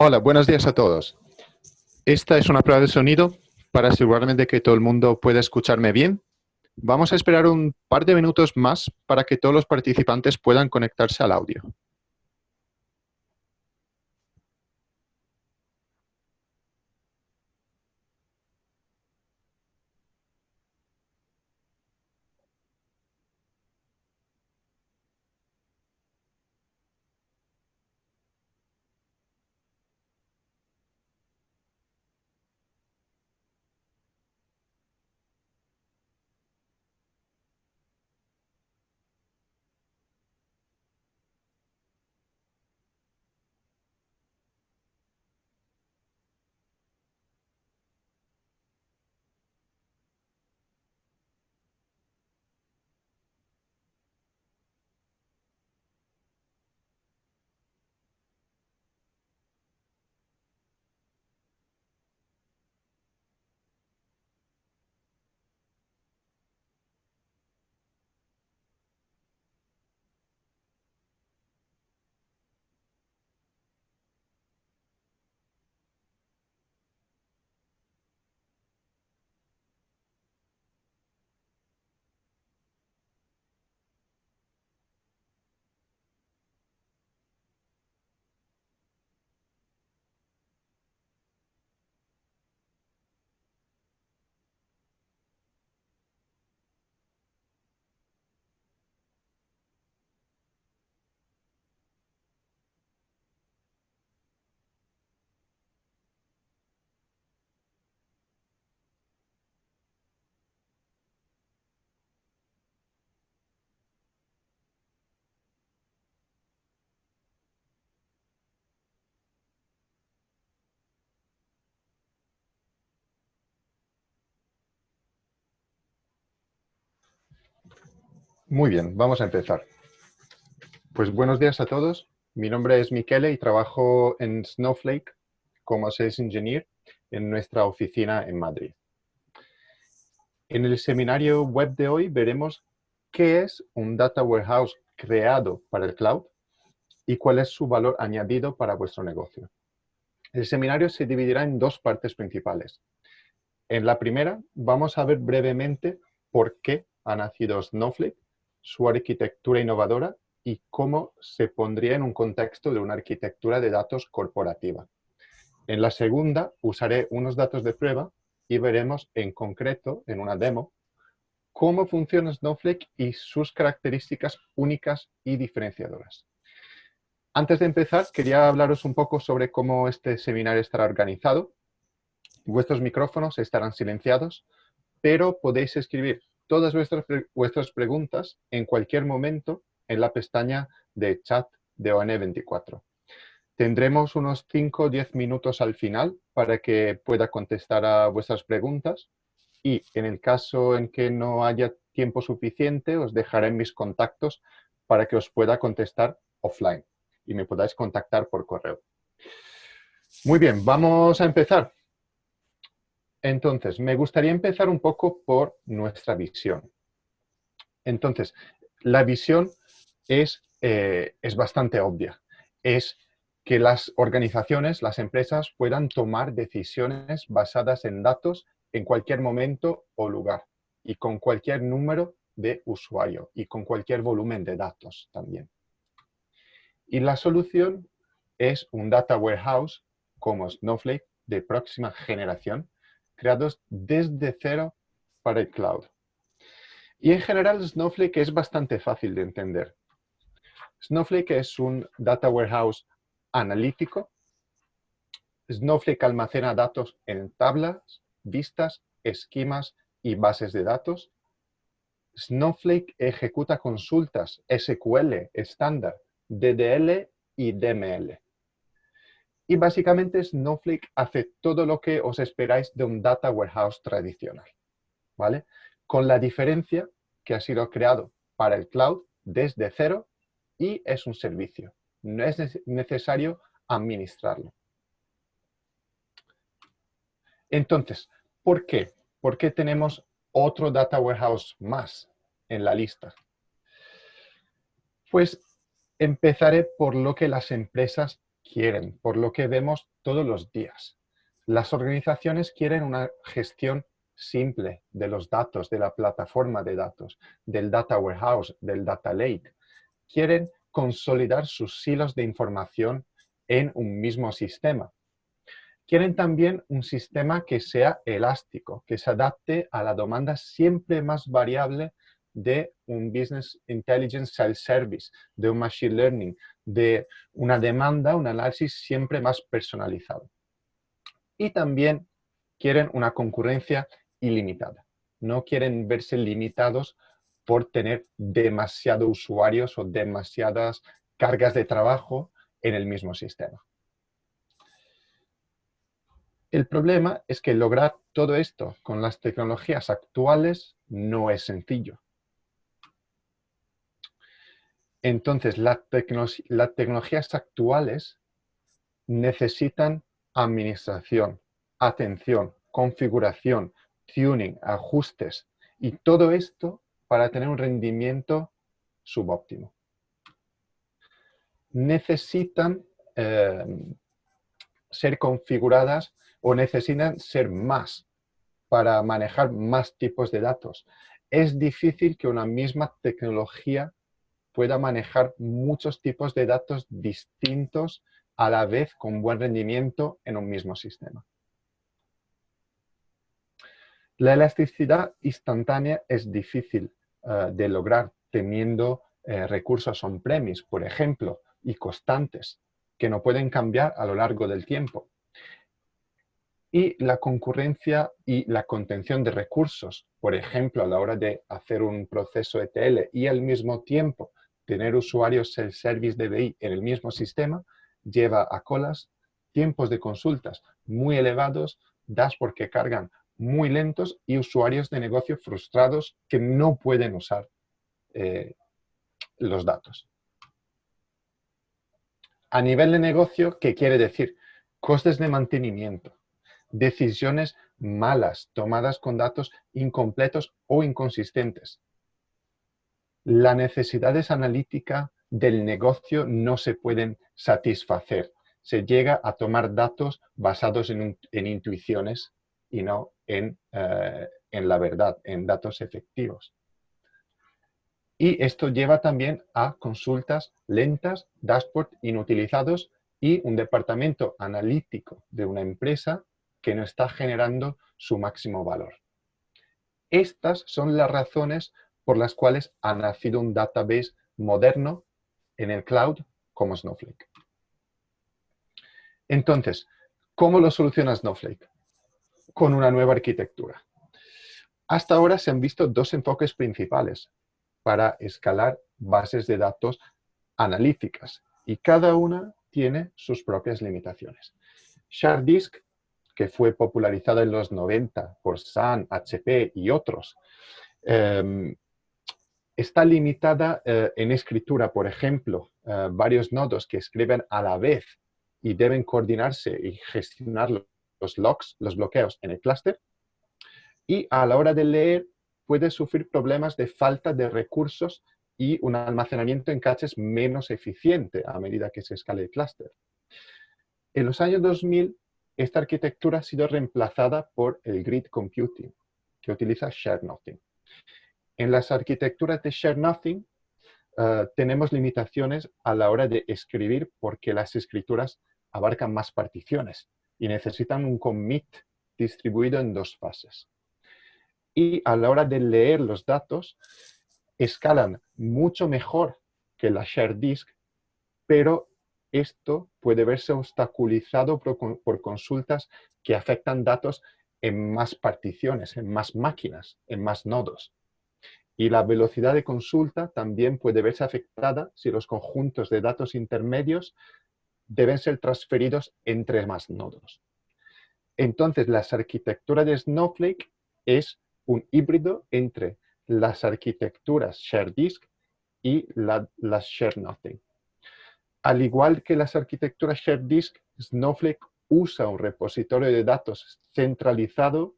Hola, buenos días a todos. Esta es una prueba de sonido para asegurarme de que todo el mundo pueda escucharme bien. Vamos a esperar un par de minutos más para que todos los participantes puedan conectarse al audio. Muy bien, vamos a empezar. Pues buenos días a todos. Mi nombre es Michele y trabajo en Snowflake como Sales Engineer en nuestra oficina en Madrid. En el seminario web de hoy veremos qué es un Data Warehouse creado para el cloud y cuál es su valor añadido para vuestro negocio. El seminario se dividirá en dos partes principales. En la primera vamos a ver brevemente por qué ha nacido Snowflake, su arquitectura innovadora y cómo se pondría en un contexto de una arquitectura de datos corporativa. En la segunda usaré unos datos de prueba y veremos en concreto, en una demo, cómo funciona Snowflake y sus características únicas y diferenciadoras. Antes de empezar, quería hablaros un poco sobre cómo este seminario estará organizado. Vuestros micrófonos estarán silenciados, pero podéis escribir todas vuestras preguntas en cualquier momento en la pestaña de chat de ON24. Tendremos unos 5 o 10 minutos al final para que pueda contestar a vuestras preguntas y en el caso en que no haya tiempo suficiente os dejaré mis contactos para que os pueda contestar offline y me podáis contactar por correo. Muy bien, vamos a empezar. Entonces, me gustaría empezar un poco por nuestra visión. Entonces, la visión es bastante obvia. Es que las organizaciones, las empresas, puedan tomar decisiones basadas en datos en cualquier momento o lugar y con cualquier número de usuario y con cualquier volumen de datos también. Y la solución es un data warehouse como Snowflake de próxima generación, creados desde cero para el cloud. Y en general Snowflake es bastante fácil de entender. Snowflake es un data warehouse analítico. Snowflake almacena datos en tablas, vistas, esquemas y bases de datos. Snowflake ejecuta consultas SQL estándar, DDL y DML. Y básicamente Snowflake hace todo lo que os esperáis de un data warehouse tradicional, ¿vale? Con la diferencia que ha sido creado para el cloud desde cero y es un servicio. No es necesario administrarlo. Entonces, ¿por qué? ¿Por qué tenemos otro data warehouse más en la lista? Pues empezaré por lo que las empresas quieren, por lo que vemos todos los días. Las organizaciones quieren una gestión simple de los datos, de la plataforma de datos, del data warehouse, del data lake. Quieren consolidar sus silos de información en un mismo sistema. Quieren también un sistema que sea elástico, que se adapte a la demanda siempre más variable de un Business Intelligence Self-Service, de un Machine Learning, de una demanda, un análisis siempre más personalizado. Y también quieren una concurrencia ilimitada. No quieren verse limitados por tener demasiados usuarios o demasiadas cargas de trabajo en el mismo sistema. El problema es que lograr todo esto con las tecnologías actuales no es sencillo. Entonces, las tecnologías actuales necesitan administración, atención, configuración, tuning, ajustes y todo esto para tener un rendimiento subóptimo. Necesitan ser configuradas o necesitan ser más para manejar más tipos de datos. Es difícil que una misma tecnología pueda manejar muchos tipos de datos distintos a la vez con buen rendimiento en un mismo sistema. La elasticidad instantánea es difícil de lograr teniendo recursos on-premise, por ejemplo, y constantes, que no pueden cambiar a lo largo del tiempo. Y la concurrencia y la contención de recursos, por ejemplo, a la hora de hacer un proceso ETL y al mismo tiempo tener usuarios self-service DBI en el mismo sistema, lleva a colas, tiempos de consultas muy elevados, dashboards que cargan muy lentos y usuarios de negocio frustrados que no pueden usar los datos. A nivel de negocio, ¿qué quiere decir? Costes de mantenimiento, decisiones malas tomadas con datos incompletos o inconsistentes. Las necesidades analíticas del negocio no se pueden satisfacer. Se llega a tomar datos basados en intuiciones y no en la verdad, en datos efectivos. Y esto lleva también a consultas lentas, dashboards inutilizados y un departamento analítico de una empresa que no está generando su máximo valor. Estas son las razones por las cuales ha nacido un database moderno en el cloud como Snowflake. Entonces, ¿cómo lo soluciona Snowflake? Con una nueva arquitectura. Hasta ahora se han visto dos enfoques principales para escalar bases de datos analíticas y cada una tiene sus propias limitaciones. Shared Disk, que fue popularizada en los 90 por Sun, HP y otros, está limitada en escritura. Por ejemplo, varios nodos que escriben a la vez y deben coordinarse y gestionar los logs, los bloqueos en el clúster. Y a la hora de leer puede sufrir problemas de falta de recursos y un almacenamiento en caches menos eficiente a medida que se escala el clúster. En los años 2000, esta arquitectura ha sido reemplazada por el Grid Computing, que utiliza Shared Nothing. En las arquitecturas de Shared Nothing tenemos limitaciones a la hora de escribir porque las escrituras abarcan más particiones y necesitan un commit distribuido en dos fases. Y a la hora de leer los datos, escalan mucho mejor que la Shared Disk, pero esto puede verse obstaculizado por consultas que afectan datos en más particiones, en más máquinas, en más nodos. Y la velocidad de consulta también puede verse afectada si los conjuntos de datos intermedios deben ser transferidos entre más nodos. Entonces, la arquitectura de Snowflake es un híbrido entre las arquitecturas Shared Disk y las Shared Nothing. Al igual que las arquitecturas Shared Disk, Snowflake usa un repositorio de datos centralizado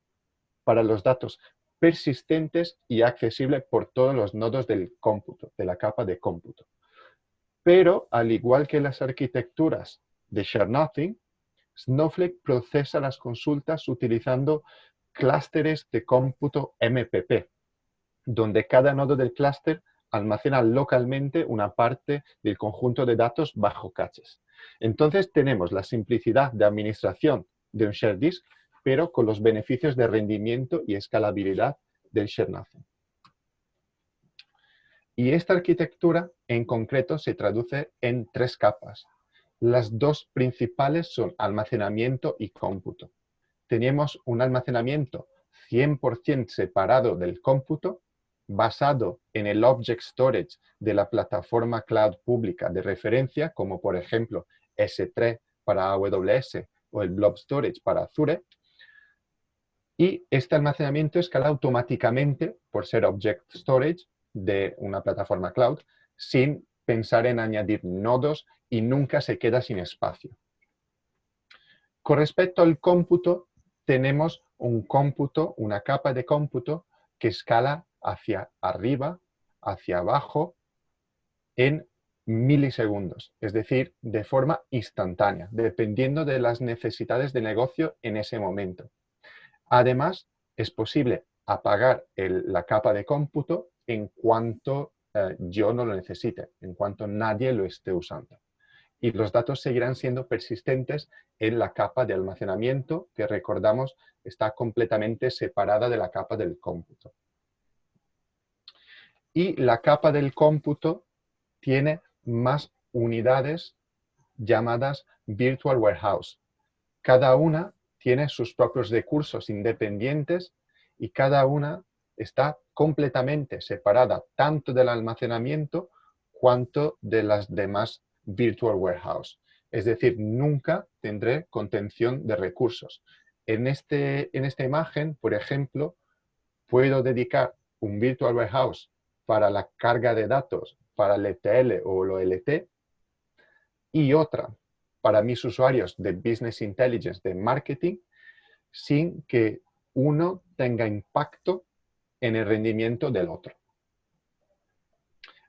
para los datos persistentes y accesible por todos los nodos del cómputo, de la capa de cómputo. Pero, al igual que las arquitecturas de ShareNothing, Snowflake procesa las consultas utilizando clústeres de cómputo MPP, donde cada nodo del clúster almacena localmente una parte del conjunto de datos bajo caches. Entonces tenemos la simplicidad de administración de un shared disk, pero con los beneficios de rendimiento y escalabilidad del ShareNothing. Y esta arquitectura en concreto se traduce en 3 capas. Las 2 principales son almacenamiento y cómputo. Tenemos un almacenamiento 100% separado del cómputo, basado en el Object Storage de la plataforma cloud pública de referencia, como por ejemplo S3 para AWS o el Blob Storage para Azure. Y este almacenamiento escala automáticamente por ser Object Storage de una plataforma cloud, sin pensar en añadir nodos y nunca se queda sin espacio. Con respecto al cómputo, tenemos un cómputo, una capa de cómputo que escala hacia arriba, hacia abajo, en milisegundos, es decir, de forma instantánea, dependiendo de las necesidades de negocio en ese momento. Además, es posible apagar la capa de cómputo en cuanto yo no lo necesite, en cuanto nadie lo esté usando. Y los datos seguirán siendo persistentes en la capa de almacenamiento, que recordamos está completamente separada de la capa del cómputo. Y la capa del cómputo tiene más unidades llamadas Virtual Warehouse. Cada una tiene sus propios recursos independientes y cada una está completamente separada tanto del almacenamiento cuanto de las demás Virtual Warehouse. Es decir, nunca tendré contención de recursos. En esta imagen, por ejemplo, puedo dedicar un Virtual Warehouse para la carga de datos, para el ETL o el OLT, y otra para mis usuarios de Business Intelligence, de marketing, sin que uno tenga impacto en el rendimiento del otro.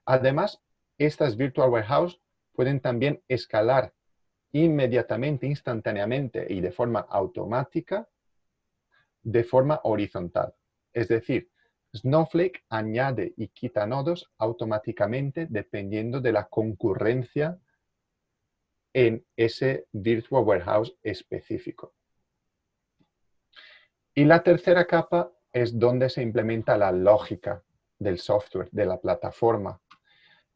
Además, estas Virtual Warehouse pueden también escalar inmediatamente, instantáneamente y de forma automática, de forma horizontal. Es decir, Snowflake añade y quita nodos automáticamente dependiendo de la concurrencia en ese Virtual Warehouse específico. Y la tercera capa es donde se implementa la lógica del software, de la plataforma.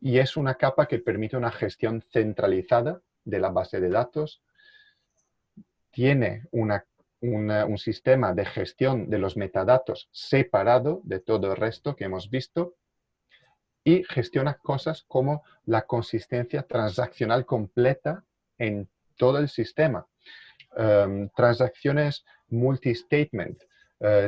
Y es una capa que permite una gestión centralizada de la base de datos. Tiene un sistema de gestión de los metadatos separado de todo el resto que hemos visto. Y gestiona cosas como la consistencia transaccional completa en todo el sistema. Transacciones multi-statement,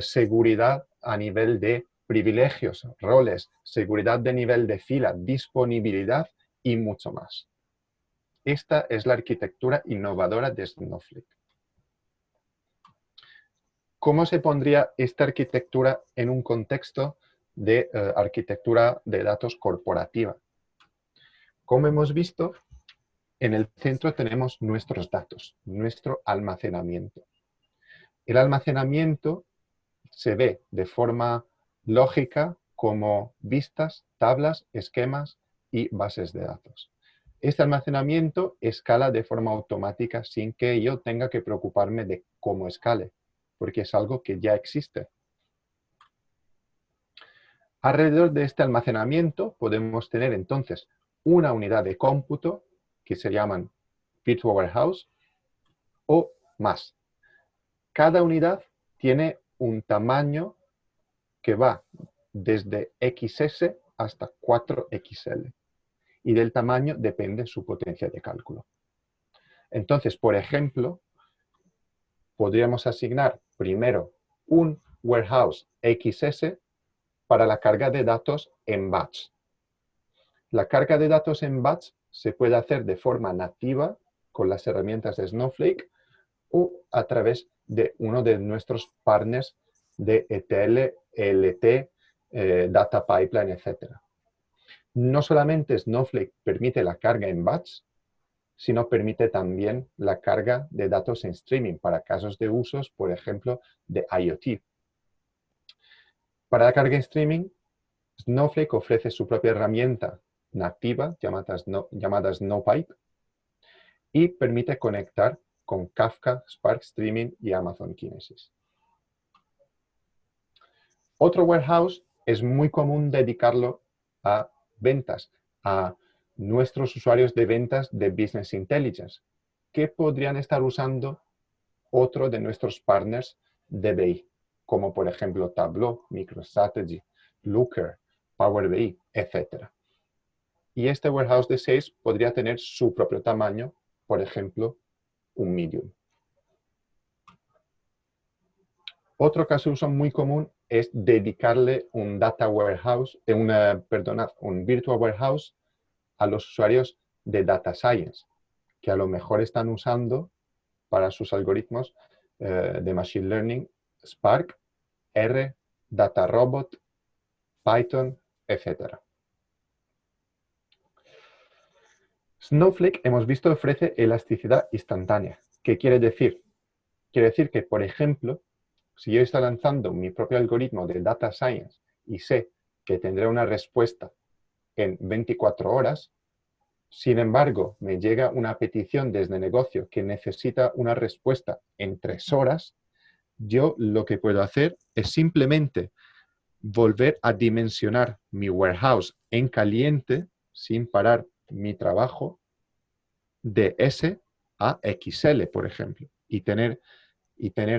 seguridad a nivel de privilegios, roles, seguridad de nivel de fila, disponibilidad y mucho más. Esta es la arquitectura innovadora de Snowflake. ¿Cómo se pondría esta arquitectura en un contexto de arquitectura de datos corporativa? Como hemos visto, en el centro tenemos nuestros datos, nuestro almacenamiento. El almacenamiento se ve de forma lógica como vistas, tablas, esquemas y bases de datos. Este almacenamiento escala de forma automática sin que yo tenga que preocuparme de cómo escale, porque es algo que ya existe. Alrededor de este almacenamiento podemos tener entonces una unidad de cómputo que se llaman Virtual Warehouse o más. Cada unidad tiene un tamaño que va desde XS hasta 4XL y del tamaño depende su potencia de cálculo. Entonces, por ejemplo, podríamos asignar primero un warehouse XS para la carga de datos en batch. La carga de datos en batch se puede hacer de forma nativa con las herramientas de Snowflake o a través de uno de nuestros partners de ETL, ELT, Data Pipeline, etc. No solamente Snowflake permite la carga en batch, sino permite también la carga de datos en streaming para casos de usos, por ejemplo, de IoT. Para la carga en streaming, Snowflake ofrece su propia herramienta nativa llamada Snowpipe y permite conectar con Kafka, Spark Streaming y Amazon Kinesis. Otro warehouse es muy común dedicarlo a ventas, a nuestros usuarios de ventas de Business Intelligence, que podrían estar usando otro de nuestros partners de BI, como por ejemplo Tableau, MicroStrategy, Looker, Power BI, etc. Y este warehouse de Sales podría tener su propio tamaño, por ejemplo, un medium. Otro caso de uso muy común es dedicarle un data warehouse, un virtual warehouse a los usuarios de data science, que a lo mejor están usando para sus algoritmos de machine learning Spark, R, Data Robot, Python, etc. Snowflake, hemos visto, ofrece elasticidad instantánea. ¿Qué quiere decir? Quiere decir que, por ejemplo, si yo estoy lanzando mi propio algoritmo de Data Science y sé que tendré una respuesta en 24 horas, sin embargo, me llega una petición desde negocio que necesita una respuesta en 3 horas, yo lo que puedo hacer es simplemente volver a dimensionar mi warehouse en caliente sin parar mi trabajo de S a XL, por ejemplo, y tener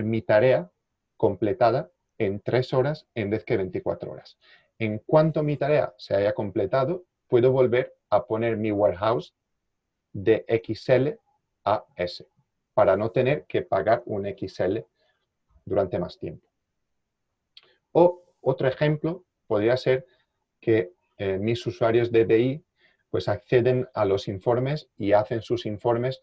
mi tarea completada en 3 horas en vez que 24 horas. En cuanto mi tarea se haya completado, puedo volver a poner mi warehouse de XL a S, para no tener que pagar un XL durante más tiempo. O otro ejemplo podría ser que mis usuarios de BI pues acceden a los informes y hacen sus informes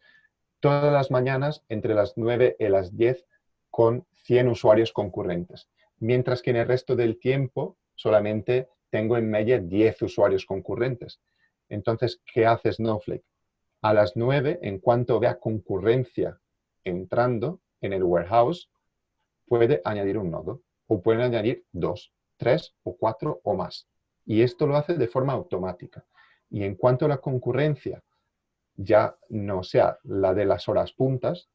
todas las mañanas entre las 9 y las 10 con 100 usuarios concurrentes, mientras que en el resto del tiempo solamente tengo en media 10 usuarios concurrentes. Entonces, ¿qué hace Snowflake? A las 9, en cuanto vea concurrencia entrando en el warehouse, puede añadir un nodo, o puede añadir 2, 3 o 4 o más. Y esto lo hace de forma automática. Y en cuanto a la concurrencia ya no sea la de las horas puntas,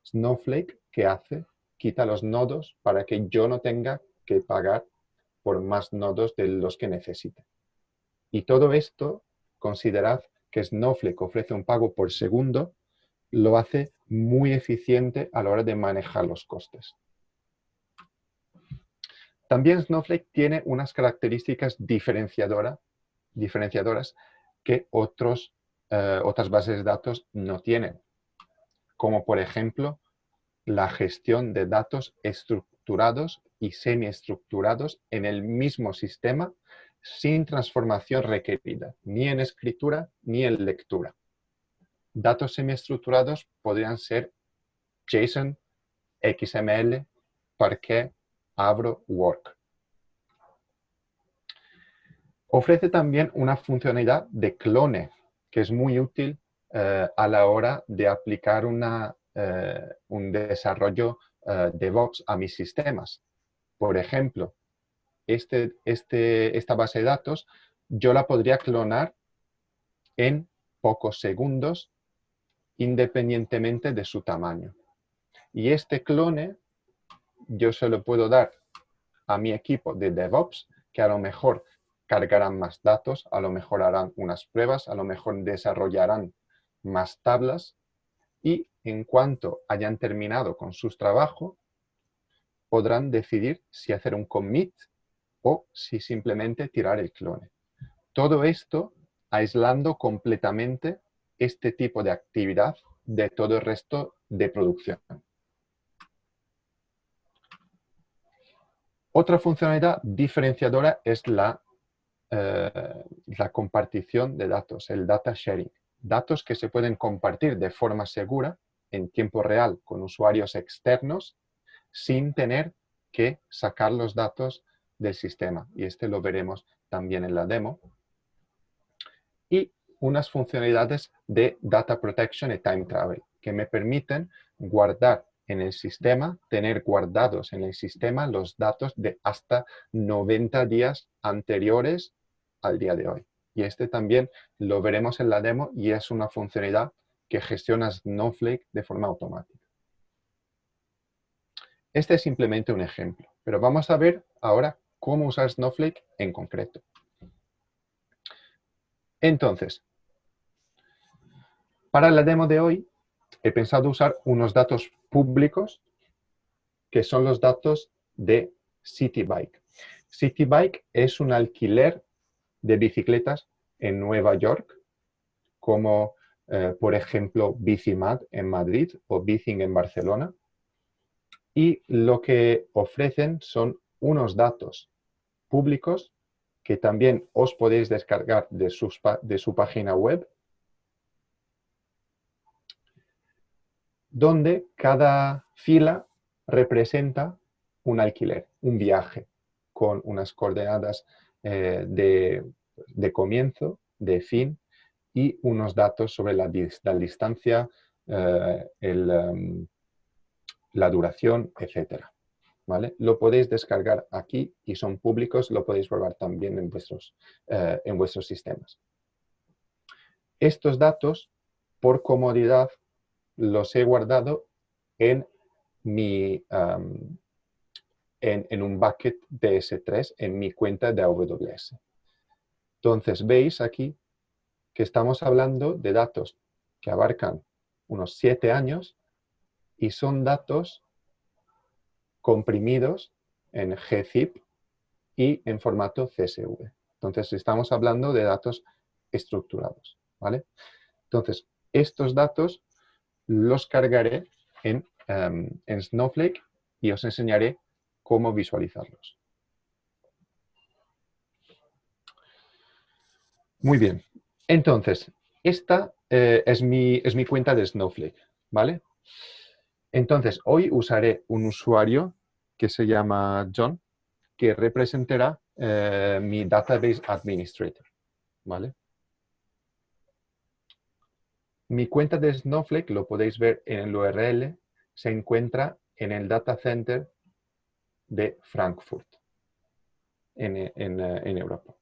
Snowflake, ¿qué hace? Quita los nodos para que yo no tenga que pagar por más nodos de los que necesite. Y todo esto, considerad que Snowflake ofrece un pago por segundo, lo hace muy eficiente a la hora de manejar los costes. También Snowflake tiene unas características diferenciadoras que otras bases de datos no tienen, como por ejemplo la gestión de datos estructurados y semiestructurados en el mismo sistema sin transformación requerida, ni en escritura ni en lectura. Datos semiestructurados podrían ser JSON, XML, Parquet, Avro, Work. Ofrece también una funcionalidad de clone, que es muy útil a la hora de aplicar un desarrollo DevOps a mis sistemas. Por ejemplo, esta base de datos yo la podría clonar en pocos segundos independientemente de su tamaño. Y este clone yo se lo puedo dar a mi equipo de DevOps, que a lo mejor cargarán más datos, a lo mejor harán unas pruebas, a lo mejor desarrollarán más tablas y en cuanto hayan terminado con sus trabajos, podrán decidir si hacer un commit o si simplemente tirar el clone. Todo esto aislando completamente este tipo de actividad de todo el resto de producción. Otra funcionalidad diferenciadora es la compartición de datos, el data sharing. Datos que se pueden compartir de forma segura en tiempo real con usuarios externos sin tener que sacar los datos del sistema. Y este lo veremos también en la demo. Y unas funcionalidades de Data Protection y Time Travel que me permiten guardar en el sistema, tener guardados en el sistema los datos de hasta 90 días anteriores al día de hoy. Y este también lo veremos en la demo y es una funcionalidad que gestiona Snowflake de forma automática. Este es simplemente un ejemplo, pero vamos a ver ahora cómo usar Snowflake en concreto. Entonces, para la demo de hoy, he pensado usar unos datos públicos que son los datos de Citi Bike. Citi Bike es un alquiler de bicicletas en Nueva York, como por ejemplo Bicimad en Madrid o Bicing en Barcelona. Y lo que ofrecen son unos datos públicos que también os podéis descargar de su página web, donde cada fila representa un alquiler, un viaje, con unas coordenadas de comienzo, de fin, y unos datos sobre la distancia, la duración, etc. ¿Vale? Lo podéis descargar aquí y son públicos, lo podéis probar también en vuestros sistemas. Estos datos, por comodidad, los he guardado en un bucket de S3 en mi cuenta de AWS. Entonces, veis aquí que estamos hablando de datos que abarcan unos 7 años y son datos comprimidos en gzip y en formato CSV. Entonces, estamos hablando de datos estructurados, ¿vale? Entonces, estos datos los cargaré en Snowflake y os enseñaré cómo visualizarlos. Muy bien. Entonces, esta es mi cuenta de Snowflake, ¿vale? Entonces, hoy usaré un usuario que se llama John, que representará mi Database Administrator, ¿vale? Mi cuenta de Snowflake, lo podéis ver en el URL, se encuentra en el Data Center de Frankfurt, en Europa.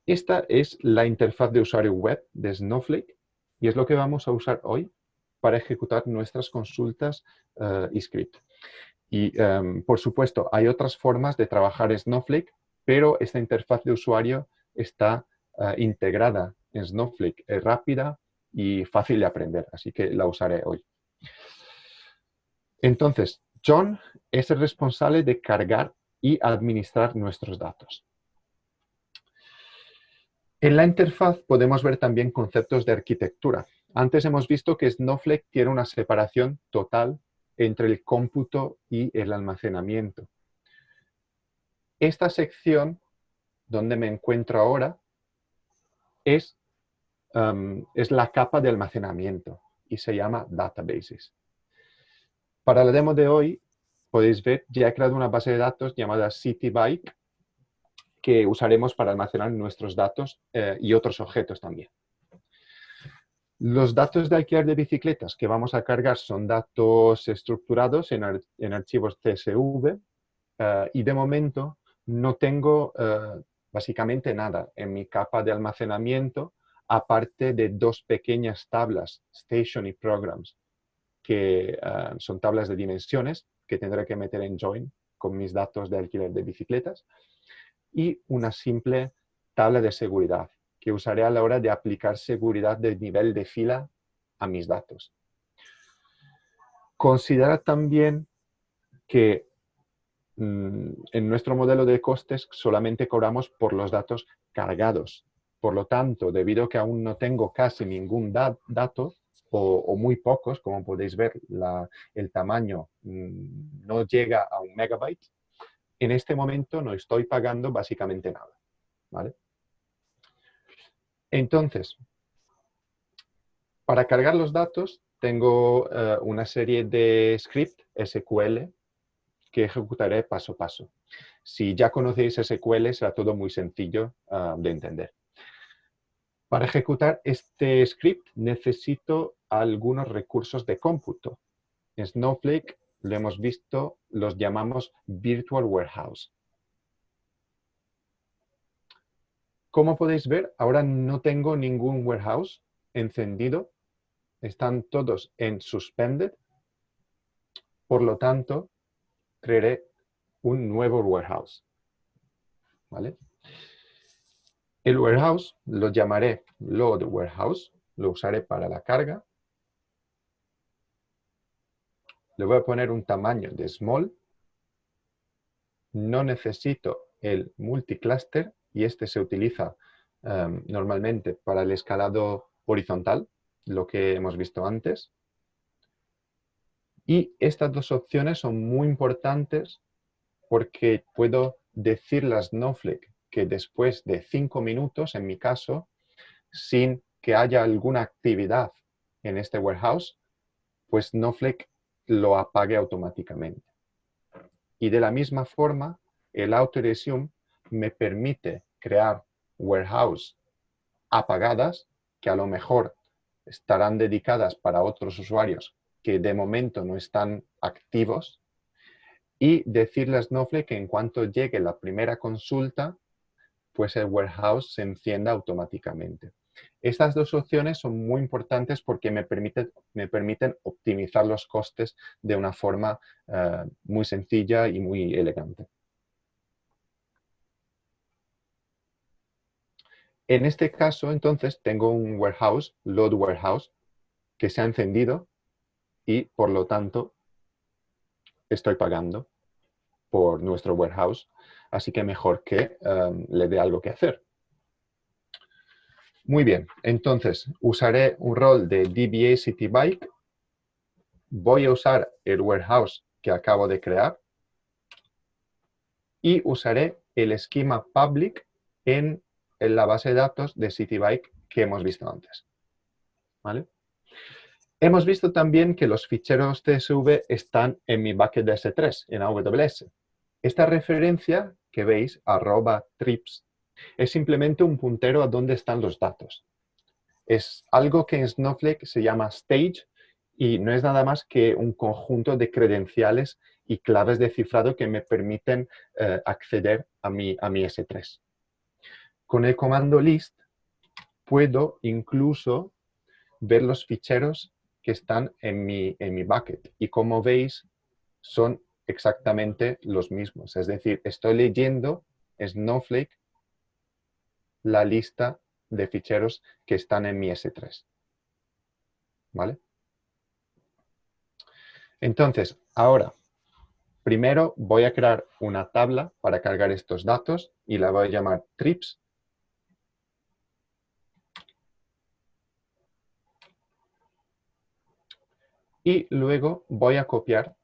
Esta es la interfaz de usuario web de Snowflake y es lo que vamos a usar hoy para ejecutar nuestras consultas y script. Y, por supuesto, hay otras formas de trabajar en Snowflake, pero esta interfaz de usuario está integrada en Snowflake, es rápida y fácil de aprender, así que la usaré hoy. Entonces, John es el responsable de cargar y administrar nuestros datos. En la interfaz podemos ver también conceptos de arquitectura. Antes hemos visto que Snowflake tiene una separación total entre el cómputo y el almacenamiento. Esta sección, donde me encuentro ahora, es la capa de almacenamiento y se llama Databases. Para la demo de hoy, podéis ver, ya he creado una base de datos llamada Citi Bike que usaremos para almacenar nuestros datos y otros objetos también. Los datos de alquiler de bicicletas que vamos a cargar son datos estructurados en archivos CSV y de momento no tengo básicamente nada en mi capa de almacenamiento aparte de dos pequeñas tablas, Station y Programs, que son tablas de dimensiones que tendré que meter en Join con mis datos de alquiler de bicicletas y una simple tabla de seguridad que usaré a la hora de aplicar seguridad de nivel de fila a mis datos. Considera también que en nuestro modelo de costes solamente cobramos por los datos cargados. Por lo tanto, debido a que aún no tengo casi ningún dato, o muy pocos, como podéis ver, el tamaño no llega a 1 megabyte, en este momento no estoy pagando básicamente nada, ¿vale? Entonces, para cargar los datos tengo una serie de script SQL que ejecutaré paso a paso. Si ya conocéis SQL, será todo muy sencillo de entender. Para ejecutar este script necesito algunos recursos de cómputo. En Snowflake, lo hemos visto, los llamamos Virtual Warehouse. Como podéis ver, ahora no tengo ningún warehouse encendido. Están todos en suspended. Por lo tanto, crearé un nuevo warehouse. ¿Vale? El warehouse lo llamaré load warehouse. Lo usaré para la carga. Le voy a poner un tamaño de small. No necesito el multicluster y este se utiliza normalmente para el escalado horizontal, lo que hemos visto antes. Y estas dos opciones son muy importantes porque puedo decirle a Snowflake que después de 5 minutos, en mi caso, sin que haya alguna actividad en este warehouse, pues Snowflake lo apague automáticamente. Y de la misma forma, el auto-resume me permite crear warehouse apagadas, que a lo mejor estarán dedicadas para otros usuarios que de momento no están activos, y decirle a Snowflake que en cuanto llegue la primera consulta, pues el warehouse se encienda automáticamente. Estas dos opciones son muy importantes porque me permiten optimizar los costes de una forma muy sencilla y muy elegante. En este caso, entonces, tengo un warehouse, load warehouse, que se ha encendido y, por lo tanto, estoy pagando por nuestro warehouse, así que mejor que le dé algo que hacer. Muy bien, entonces usaré un rol de DBA CityBike. Voy a usar el warehouse que acabo de crear y usaré el esquema public en la base de datos de CityBike que hemos visto antes. ¿Vale? Hemos visto también que los ficheros CSV están en mi bucket de S3, en AWS. Esta referencia que veis, @trips, es simplemente un puntero a dónde están los datos. Es algo que en Snowflake se llama stage y no es nada más que un conjunto de credenciales y claves de cifrado que me permiten acceder a mi S3. Con el comando list puedo incluso ver los ficheros que están en mi bucket y como veis son exactamente los mismos. Es decir, estoy leyendo Snowflake la lista de ficheros que están en mi S3. ¿Vale? Entonces, ahora, primero voy a crear una tabla para cargar estos datos y la voy a llamar trips. Y luego voy a copiar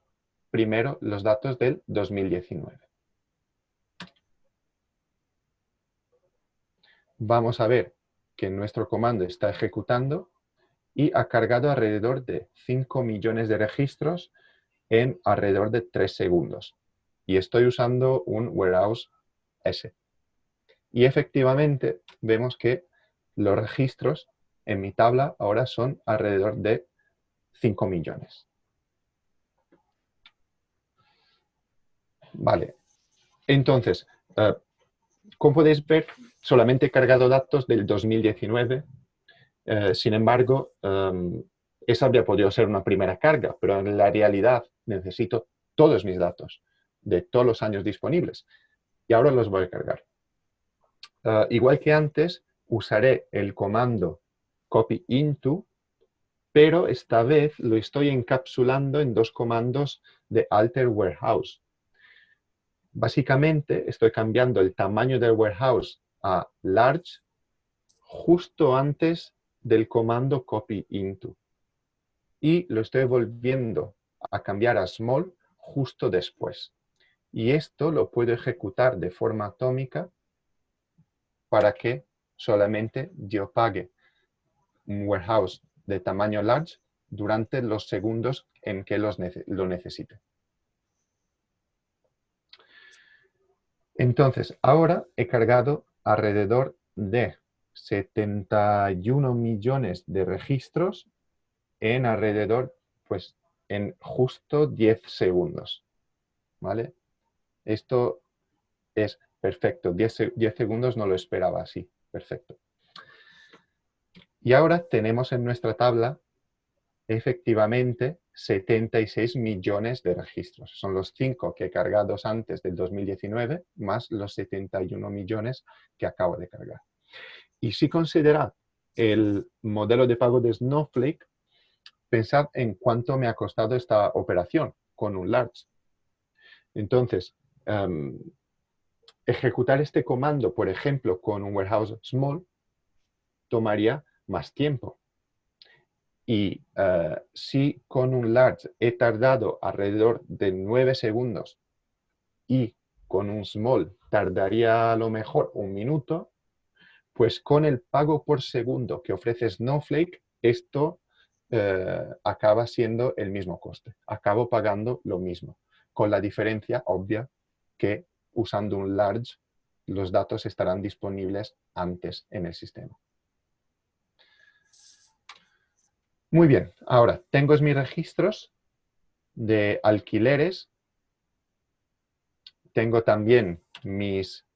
primero los datos del 2019. Vamos a ver que nuestro comando está ejecutando y ha cargado alrededor de 5 millones de registros en alrededor de 3 segundos. Y estoy usando un warehouse S. Y efectivamente vemos que los registros en mi tabla ahora son alrededor de 5 millones. Vale. Entonces, como podéis ver, solamente he cargado datos del 2019. Sin embargo, esa habría podido ser una primera carga, pero en la realidad necesito todos mis datos de todos los años disponibles. Y ahora los voy a cargar. Igual que antes, usaré el comando copy into, pero esta vez lo estoy encapsulando en dos comandos de alter warehouse. Básicamente, estoy cambiando el tamaño del warehouse a large justo antes del comando copy into. Y lo estoy volviendo a cambiar a small justo después. Y esto lo puedo ejecutar de forma atómica para que solamente yo pague un warehouse de tamaño large durante los segundos en que lo necesite. Entonces, ahora he cargado alrededor de 71 millones de registros en alrededor, pues, en justo 10 segundos, ¿vale? Esto es perfecto. 10 segundos no lo esperaba así. Perfecto. Y ahora tenemos en nuestra tabla efectivamente 76 millones de registros. Son los 5 que he cargado antes del 2019 más los 71 millones que acabo de cargar. Y si considerad el modelo de pago de Snowflake, pensad en cuánto me ha costado esta operación con un large. Entonces, ejecutar este comando, por ejemplo, con un warehouse small, tomaría más tiempo. Y si con un large he tardado alrededor de 9 segundos y con un small tardaría a lo mejor 1 minuto, pues con el pago por segundo que ofrece Snowflake, esto acaba siendo el mismo coste. Acabo pagando lo mismo, con la diferencia obvia que usando un large los datos estarán disponibles antes en el sistema. Muy bien, ahora tengo mis registros de alquileres, tengo también mis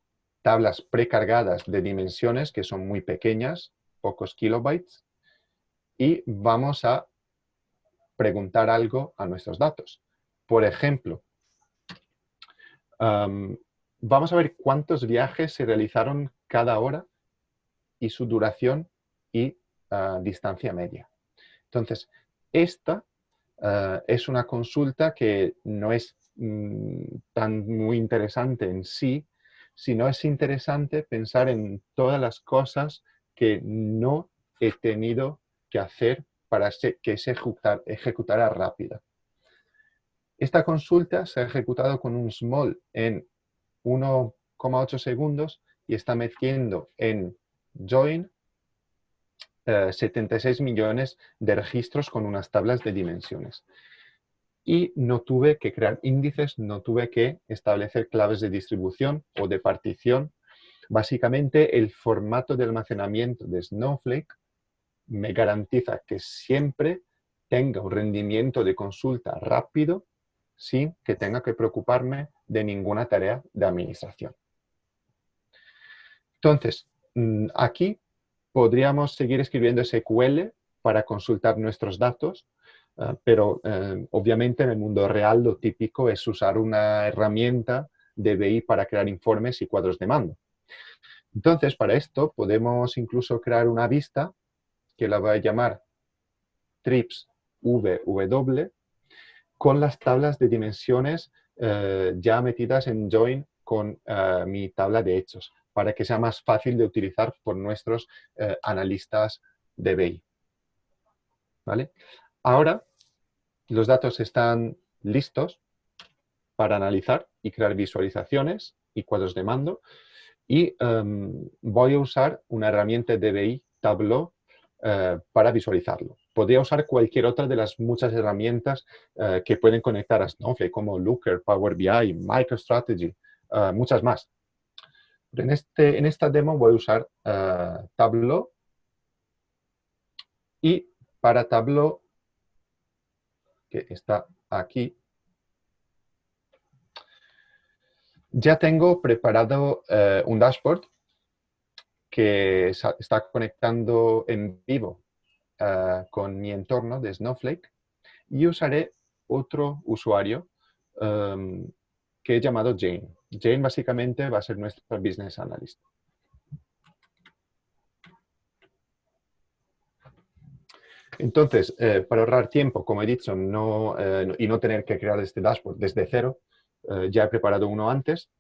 tablas precargadas de dimensiones que son muy pequeñas, pocos kilobytes, y vamos a preguntar algo a nuestros datos. Por ejemplo, vamos a ver cuántos viajes se realizaron cada hora y su duración y distancia media. Entonces, esta es una consulta que no es tan muy interesante en sí, sino es interesante pensar en todas las cosas que no he tenido que hacer para que se ejecutara rápida. Esta consulta se ha ejecutado con un small en 1,8 segundos y está metiendo en join 76 millones de registros con unas tablas de dimensiones. Y no tuve que crear índices, no tuve que establecer claves de distribución o de partición. Básicamente, el formato de almacenamiento de Snowflake me garantiza que siempre tenga un rendimiento de consulta rápido sin que tenga que preocuparme de ninguna tarea de administración. Entonces, aquí podríamos seguir escribiendo SQL para consultar nuestros datos, pero obviamente en el mundo real lo típico es usar una herramienta de BI para crear informes y cuadros de mando. Entonces, para esto podemos incluso crear una vista que la voy a llamar trips VW con las tablas de dimensiones ya metidas en join con mi tabla de hechos, para que sea más fácil de utilizar por nuestros analistas de BI. ¿Vale? Ahora los datos están listos para analizar y crear visualizaciones y cuadros de mando. Y voy a usar una herramienta de BI, Tableau, para visualizarlo. Podría usar cualquier otra de las muchas herramientas que pueden conectar a Snowflake, como Looker, Power BI, MicroStrategy, muchas más. Pero en esta demo voy a usar Tableau. Y para Tableau, que está aquí, ya tengo preparado un dashboard que está conectando en vivo con mi entorno de Snowflake y usaré otro usuario que he llamado Jane. Jane básicamente va a ser nuestra Business Analyst. Entonces, para ahorrar tiempo, como he dicho, y no tener que crear este dashboard desde cero, ya he preparado uno antes.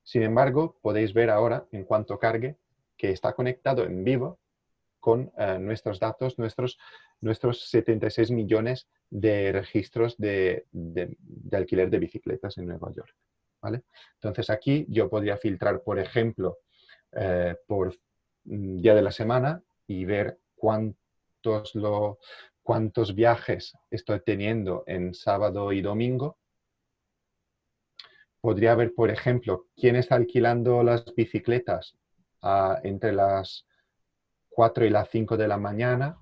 Sin embargo, podéis ver ahora, en cuanto cargue, que está conectado en vivo con nuestros datos, nuestros 76 millones de registros de alquiler de bicicletas en Nueva York. ¿Vale? Entonces aquí yo podría filtrar, por ejemplo, por día de la semana y ver cuántos viajes estoy teniendo en sábado y domingo. Podría ver, por ejemplo, quién está alquilando las bicicletas entre las 4 y las 5 de la mañana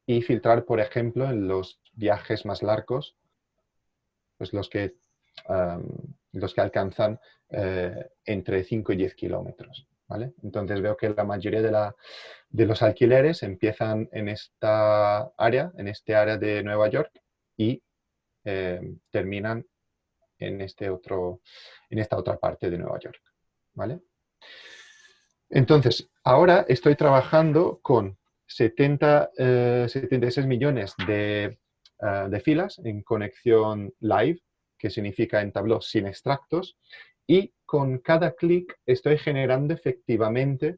y filtrar, por ejemplo, en los viajes más largos, pues los que alcanzan entre 5 y 10 kilómetros, ¿vale? Entonces veo que la mayoría de los alquileres empiezan en esta área, en este área de Nueva York y terminan en esta otra parte de Nueva York, ¿vale? Entonces, ahora estoy trabajando con 76 millones de filas en conexión live, que significa en Tableau sin extractos, y con cada clic estoy generando efectivamente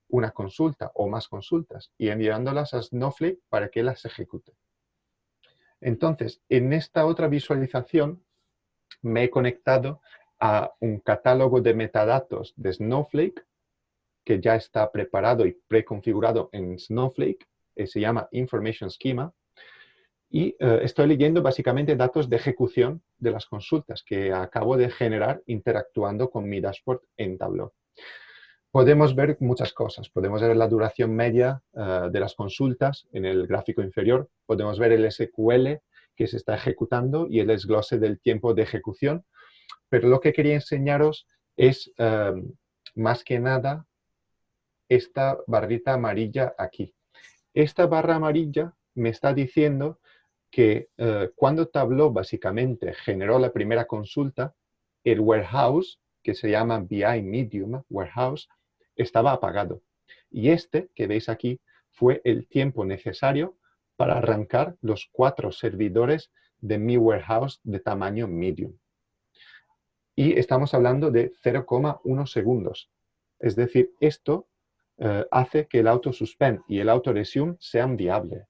una consulta o más consultas y enviándolas a Snowflake para que las ejecute. Entonces, en esta otra visualización me he conectado a un catálogo de metadatos de Snowflake que ya está preparado y preconfigurado en Snowflake, se llama Information Schema, y estoy leyendo básicamente datos de ejecución de las consultas que acabo de generar interactuando con mi dashboard en Tableau. Podemos ver muchas cosas. Podemos ver la duración media de las consultas en el gráfico inferior. Podemos ver el SQL que se está ejecutando y el desglose del tiempo de ejecución. Pero lo que quería enseñaros es, más que nada, esta barrita amarilla aquí. Esta barra amarilla me está diciendo que cuando Tableau básicamente generó la primera consulta, el warehouse, que se llama BI Medium Warehouse, estaba apagado. Y este, que veis aquí, fue el tiempo necesario para arrancar los 4 servidores de mi warehouse de tamaño medium. Y estamos hablando de 0,1 segundos. Es decir, esto hace que el auto-suspend y el auto-resume sean viables.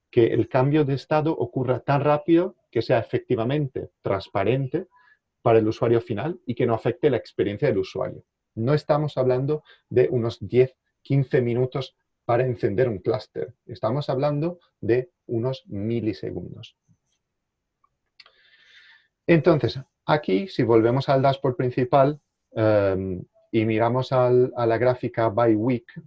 Que el cambio de estado ocurra tan rápido que sea efectivamente transparente para el usuario final y que no afecte la experiencia del usuario. No estamos hablando de unos 10, 15 minutos para encender un clúster. Estamos hablando de unos milisegundos. Entonces, aquí, si volvemos al dashboard principal y miramos a la gráfica by week,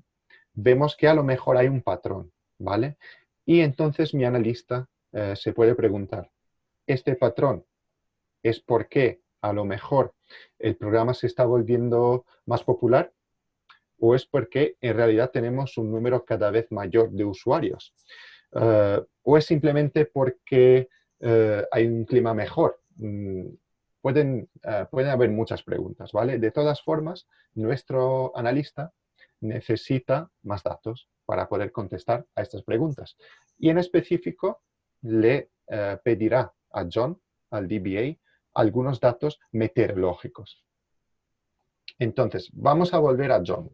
vemos que a lo mejor hay un patrón, ¿vale? Y entonces mi analista se puede preguntar, ¿este patrón es porque a lo mejor el programa se está volviendo más popular o es porque en realidad tenemos un número cada vez mayor de usuarios? ¿O es simplemente porque hay un clima mejor? Pueden haber muchas preguntas, ¿vale? De todas formas, nuestro analista necesita más datos para poder contestar a estas preguntas. Y en específico, le pedirá a John, al DBA, algunos datos meteorológicos. Entonces, vamos a volver a John.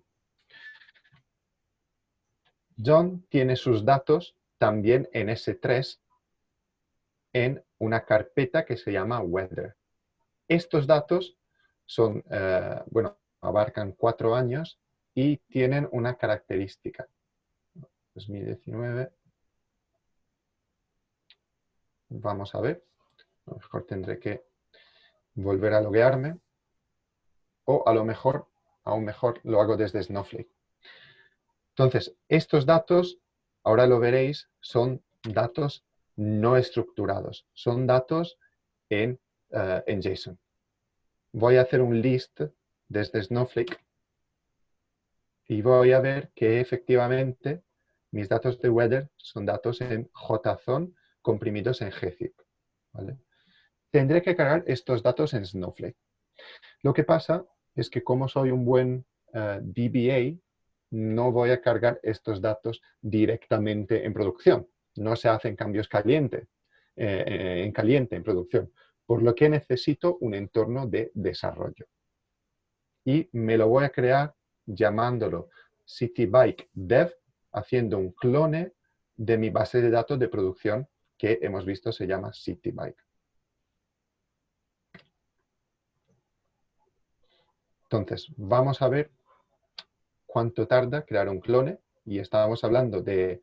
John tiene sus datos también en S3 en una carpeta que se llama Weather. Estos datos son, abarcan 4 años y tienen una característica. 2019. Vamos a ver. A lo mejor tendré que volver a loguearme. O a lo mejor, aún mejor, lo hago desde Snowflake. Entonces, estos datos, ahora lo veréis, son datos no estructurados. Son datos en JSON. Voy a hacer un list desde Snowflake y voy a ver que efectivamente mis datos de weather son datos en JSON comprimidos en gzip, ¿vale? Tendré que cargar estos datos en Snowflake. Lo que pasa es que como soy un buen DBA, no voy a cargar estos datos directamente en producción. No se hacen cambios en caliente en producción, por lo que necesito un entorno de desarrollo. Y me lo voy a crear llamándolo CityBike Dev, haciendo un clone de mi base de datos de producción que hemos visto se llama CityBike. Entonces, vamos a ver cuánto tarda crear un clone, y estábamos hablando de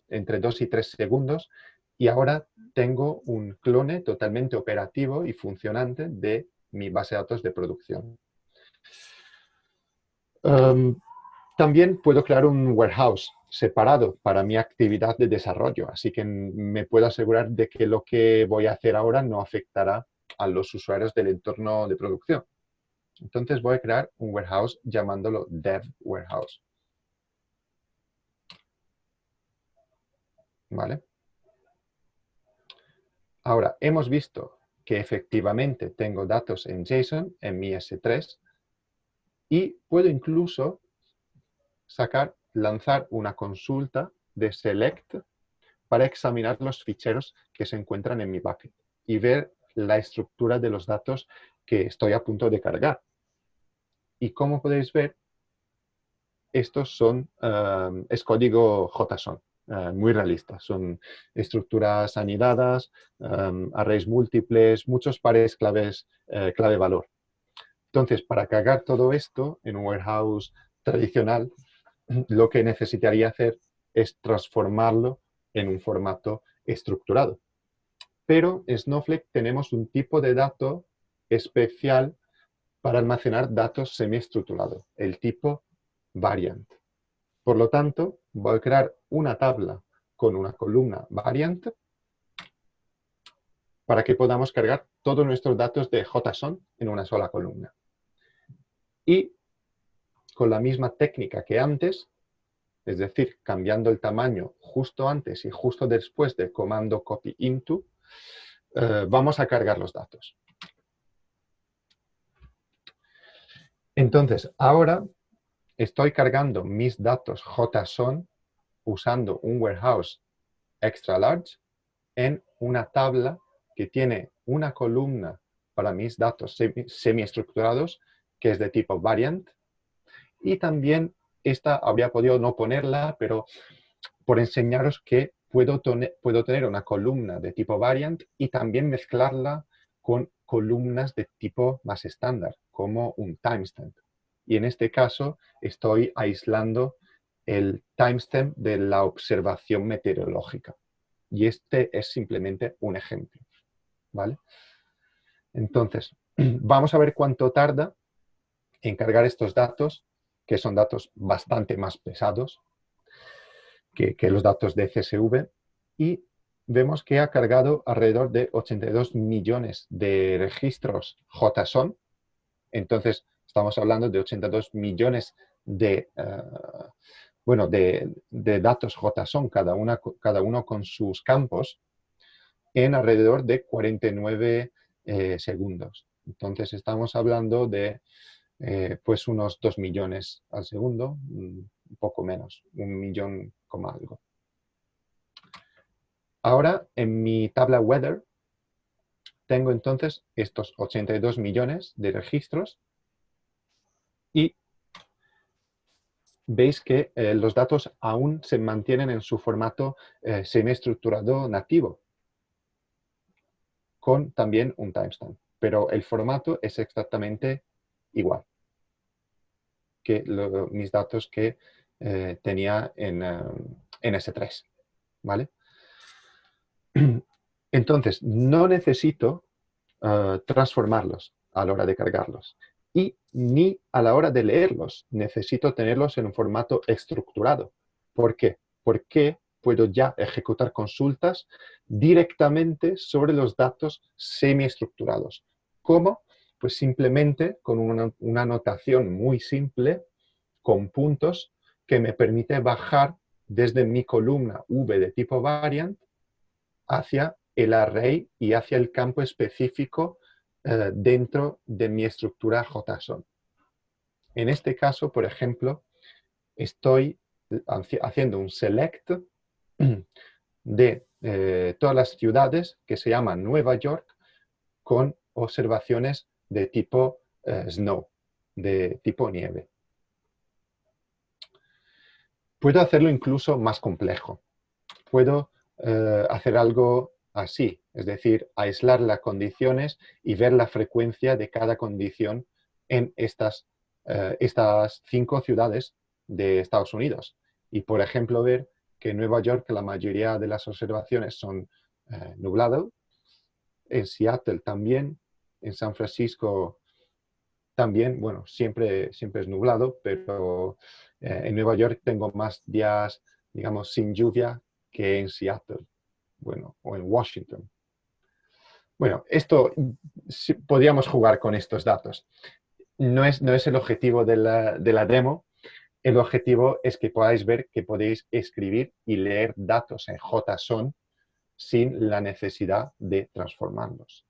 entre 2 y 3 segundos, y ahora tengo un clone totalmente operativo y funcionante de mi base de datos de producción. Um, También puedo crear un warehouse separado para mi actividad de desarrollo, así que me puedo asegurar de que lo que voy a hacer ahora no afectará a los usuarios del entorno de producción. Entonces voy a crear un warehouse llamándolo dev warehouse. ¿Vale? Ahora, hemos visto que efectivamente tengo datos en JSON en mi S3 y puedo incluso lanzar una consulta de select para examinar los ficheros que se encuentran en mi bucket y ver la estructura de los datos que estoy a punto de cargar. Y como podéis ver, es código JSON, muy realista. Son estructuras anidadas, arrays múltiples, muchos pares clave-valor. Entonces, para cargar todo esto en un warehouse tradicional, lo que necesitaría hacer es transformarlo en un formato estructurado. Pero en Snowflake tenemos un tipo de dato especial para almacenar datos semiestructurados, el tipo variant. Por lo tanto, voy a crear una tabla con una columna variant para que podamos cargar todos nuestros datos de JSON en una sola columna. Y con la misma técnica que antes, es decir, cambiando el tamaño justo antes y justo después del comando copy into, vamos a cargar los datos. Entonces, ahora estoy cargando mis datos JSON usando un warehouse extra large en una tabla que tiene una columna para mis datos semiestructurados, que es de tipo variant, y también esta habría podido no ponerla, pero por enseñaros que puedo tener una columna de tipo variant y también mezclarla con columnas de tipo más estándar, como un timestamp. Y en este caso estoy aislando el timestamp de la observación meteorológica. Y este es simplemente un ejemplo, ¿vale? Entonces, vamos a ver cuánto tarda en cargar estos datos, que son datos bastante más pesados que los datos de CSV, y vemos que ha cargado alrededor de 82 millones de registros JSON. Entonces, estamos hablando de 82 millones de, de datos JSON, cada uno con sus campos, en alrededor de 49 segundos. Entonces, estamos hablando de pues unos 2 millones al segundo, un poco menos, 1 millón como algo. Ahora, en mi tabla weather, tengo entonces estos 82 millones de registros y veis que los datos aún se mantienen en su formato semiestructurado nativo, con también un timestamp, pero el formato es exactamente igual que mis datos que tenía en S3, ¿vale? Entonces, no necesito transformarlos a la hora de cargarlos. Y ni a la hora de leerlos necesito tenerlos en un formato estructurado. ¿Por qué? Porque puedo ya ejecutar consultas directamente sobre los datos semiestructurados. ¿Cómo? Pues simplemente con una notación muy simple, con puntos, que me permite bajar desde mi columna V de tipo variant hacia el array y hacia el campo específico dentro de mi estructura JSON. En este caso, por ejemplo, estoy haciendo un select de todas las ciudades que se llaman Nueva York con observaciones de tipo snow, de tipo nieve. Puedo hacerlo incluso más complejo. Puedo hacer algo así, es decir, aislar las condiciones y ver la frecuencia de cada condición en estas 5 ciudades de Estados Unidos. Y, por ejemplo, ver que en Nueva York la mayoría de las observaciones son nublado, en Seattle también, en San Francisco también, bueno, siempre es nublado, pero en Nueva York tengo más días, digamos, sin lluvia que en Seattle, bueno, o en Washington. Bueno, esto podríamos jugar con estos datos. No es el objetivo de la demo. El objetivo es que podáis ver que podéis escribir y leer datos en JSON sin la necesidad de transformarlos.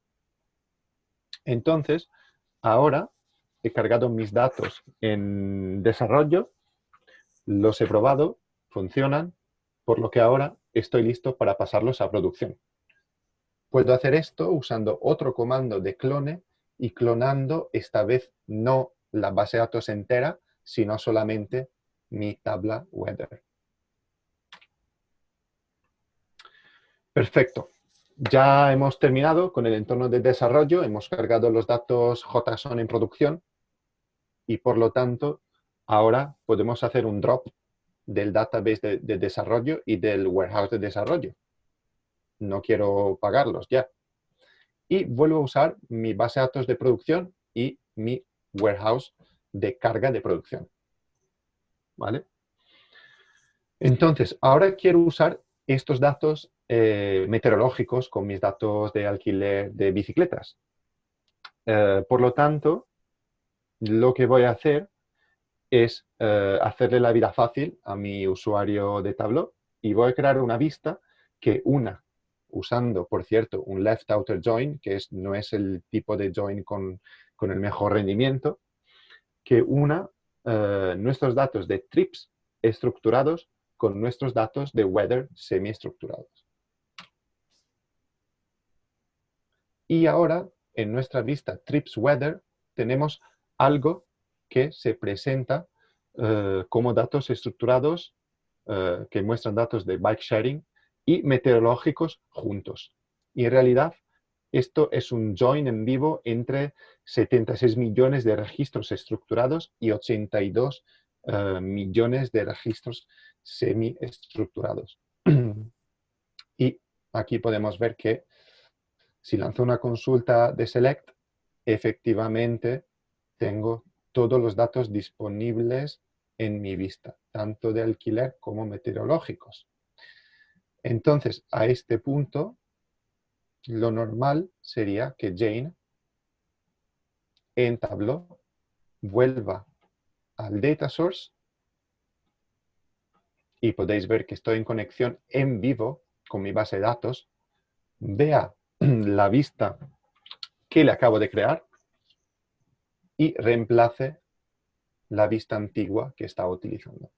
Entonces, ahora he cargado mis datos en desarrollo, los he probado, funcionan, por lo que ahora estoy listo para pasarlos a producción. Puedo hacer esto usando otro comando de clone y clonando esta vez no la base de datos entera, sino solamente mi tabla weather. Perfecto. Ya hemos terminado con el entorno de desarrollo, hemos cargado los datos JSON en producción y por lo tanto ahora podemos hacer un drop del database de desarrollo y del warehouse de desarrollo. No quiero pagarlos ya. Y vuelvo a usar mi base de datos de producción y mi warehouse de carga de producción. ¿Vale? Entonces, ahora quiero usar estos datos meteorológicos con mis datos de alquiler de bicicletas. Por lo tanto, lo que voy a hacer es hacerle la vida fácil a mi usuario de Tableau y voy a crear una vista que una, usando, por cierto, un left outer join, que no es el tipo de join con el mejor rendimiento, que una nuestros datos de trips estructurados con nuestros datos de weather semiestructurados. Y ahora, en nuestra vista trips weather, tenemos algo que se presenta como datos estructurados que muestran datos de bike sharing y meteorológicos juntos. Y en realidad, esto es un join en vivo entre 76 millones de registros estructurados y 82 millones de registros semiestructurados. Y aquí podemos ver que si lanzo una consulta de select, efectivamente tengo todos los datos disponibles en mi vista, tanto de alquiler como meteorológicos. Entonces, a este punto, lo normal sería que Jane en Tableau vuelva al data source y podéis ver que estoy en conexión en vivo con mi base de datos, vea la vista que le acabo de crear y reemplace la vista antigua que estaba utilizando.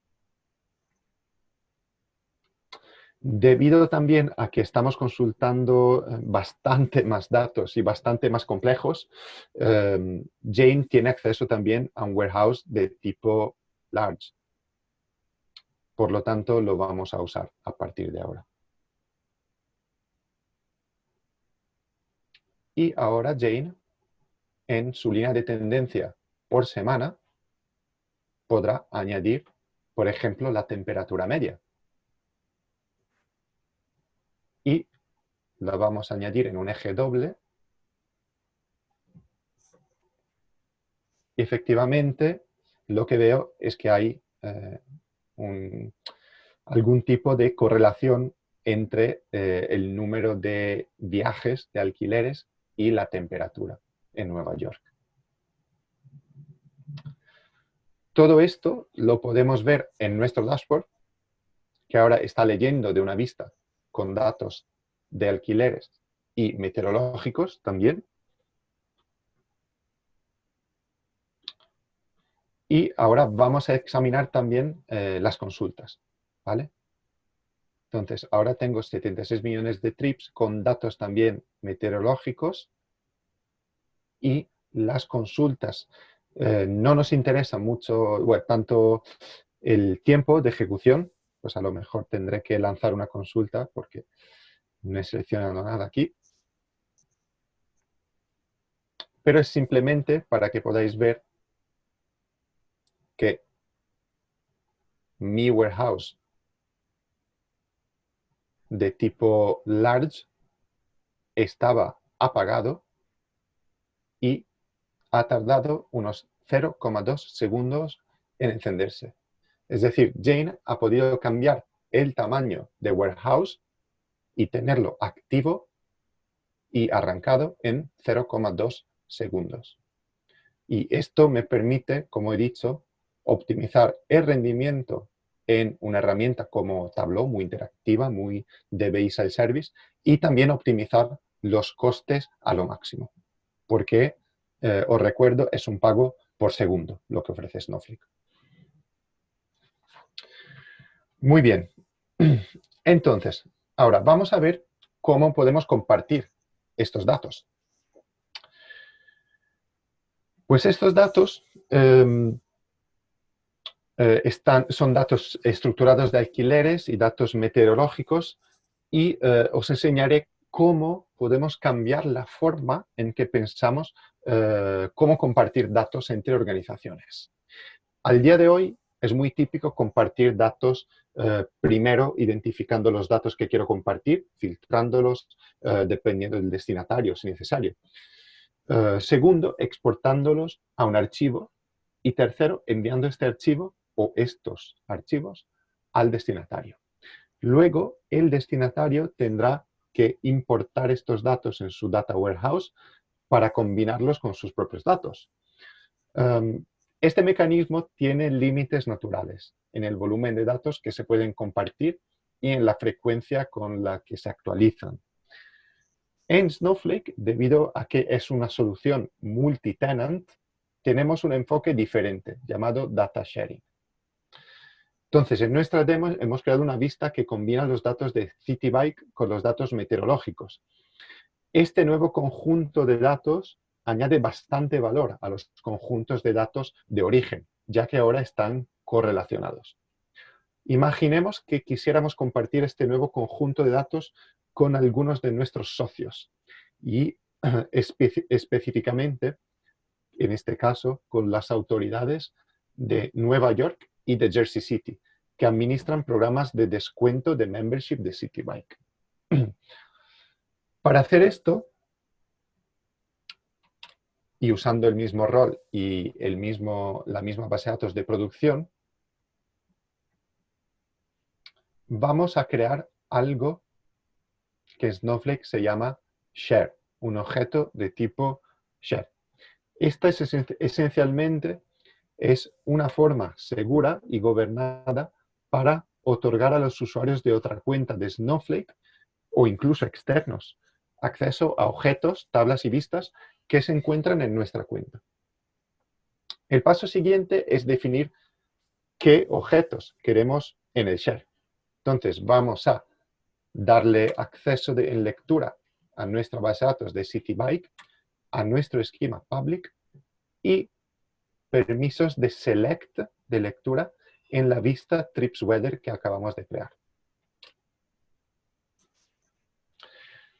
Debido también a que estamos consultando bastante más datos y bastante más complejos, Jane tiene acceso también a un warehouse de tipo large. Por lo tanto, lo vamos a usar a partir de ahora. Y ahora Jane, en su línea de tendencia por semana, podrá añadir, por ejemplo, la temperatura media. Y la vamos a añadir en un eje doble. Y efectivamente, lo que veo es que hay algún tipo de correlación entre el número de viajes, de alquileres y la temperatura en Nueva York. Todo esto lo podemos ver en nuestro dashboard, que ahora está leyendo de una vista con datos de alquileres y meteorológicos también. Y ahora vamos a examinar también las consultas, ¿vale? Entonces, ahora tengo 76 millones de trips con datos también meteorológicos y las consultas. No nos interesa mucho, bueno, tanto el tiempo de ejecución, pues a lo mejor tendré que lanzar una consulta porque no he seleccionado nada aquí. Pero es simplemente para que podáis ver que mi warehouse de tipo large estaba apagado y ha tardado unos 0,2 segundos en encenderse. Es decir, Jane ha podido cambiar el tamaño de Warehouse y tenerlo activo y arrancado en 0,2 segundos. Y esto me permite, como he dicho, optimizar el rendimiento en una herramienta como Tableau, muy interactiva, muy de Base Service, y también optimizar los costes a lo máximo. Porque, os recuerdo, es un pago por segundo lo que ofrece Snowflake. Muy bien. Entonces, ahora vamos a ver cómo podemos compartir estos datos. Pues estos datos son datos estructurados de alquileres y datos meteorológicos y os enseñaré cómo podemos cambiar la forma en que pensamos cómo compartir datos entre organizaciones. Al día de hoy es muy típico compartir datos primero identificando los datos que quiero compartir, filtrándolos dependiendo del destinatario si necesario. Segundo, exportándolos a un archivo. Y tercero, enviando este archivo o estos archivos al destinatario. Luego, el destinatario tendrá que importar estos datos en su Data Warehouse para combinarlos con sus propios datos. Este mecanismo tiene límites naturales en el volumen de datos que se pueden compartir y en la frecuencia con la que se actualizan. En Snowflake, debido a que es una solución multi-tenant, tenemos un enfoque diferente, llamado Data Sharing. Entonces, en nuestra demo hemos creado una vista que combina los datos de CityBike con los datos meteorológicos. Este nuevo conjunto de datos añade bastante valor a los conjuntos de datos de origen, ya que ahora están correlacionados. Imaginemos que quisiéramos compartir este nuevo conjunto de datos con algunos de nuestros socios y específicamente, en este caso, con las autoridades de Nueva York y de Jersey City, que administran programas de descuento de membership de CityBike. Para hacer esto, y usando el mismo rol y la misma base de datos de producción, vamos a crear algo que en Snowflake se llama Share, un objeto de tipo Share. Esta es esencialmente una forma segura y gobernada para otorgar a los usuarios de otra cuenta de Snowflake o incluso externos acceso a objetos, tablas y vistas que se encuentran en nuestra cuenta. El paso siguiente es definir qué objetos queremos en el share. Entonces vamos a darle acceso en lectura a nuestra base de datos de CityBike, a nuestro esquema public y permisos de select de lectura en la vista Trips Weather que acabamos de crear.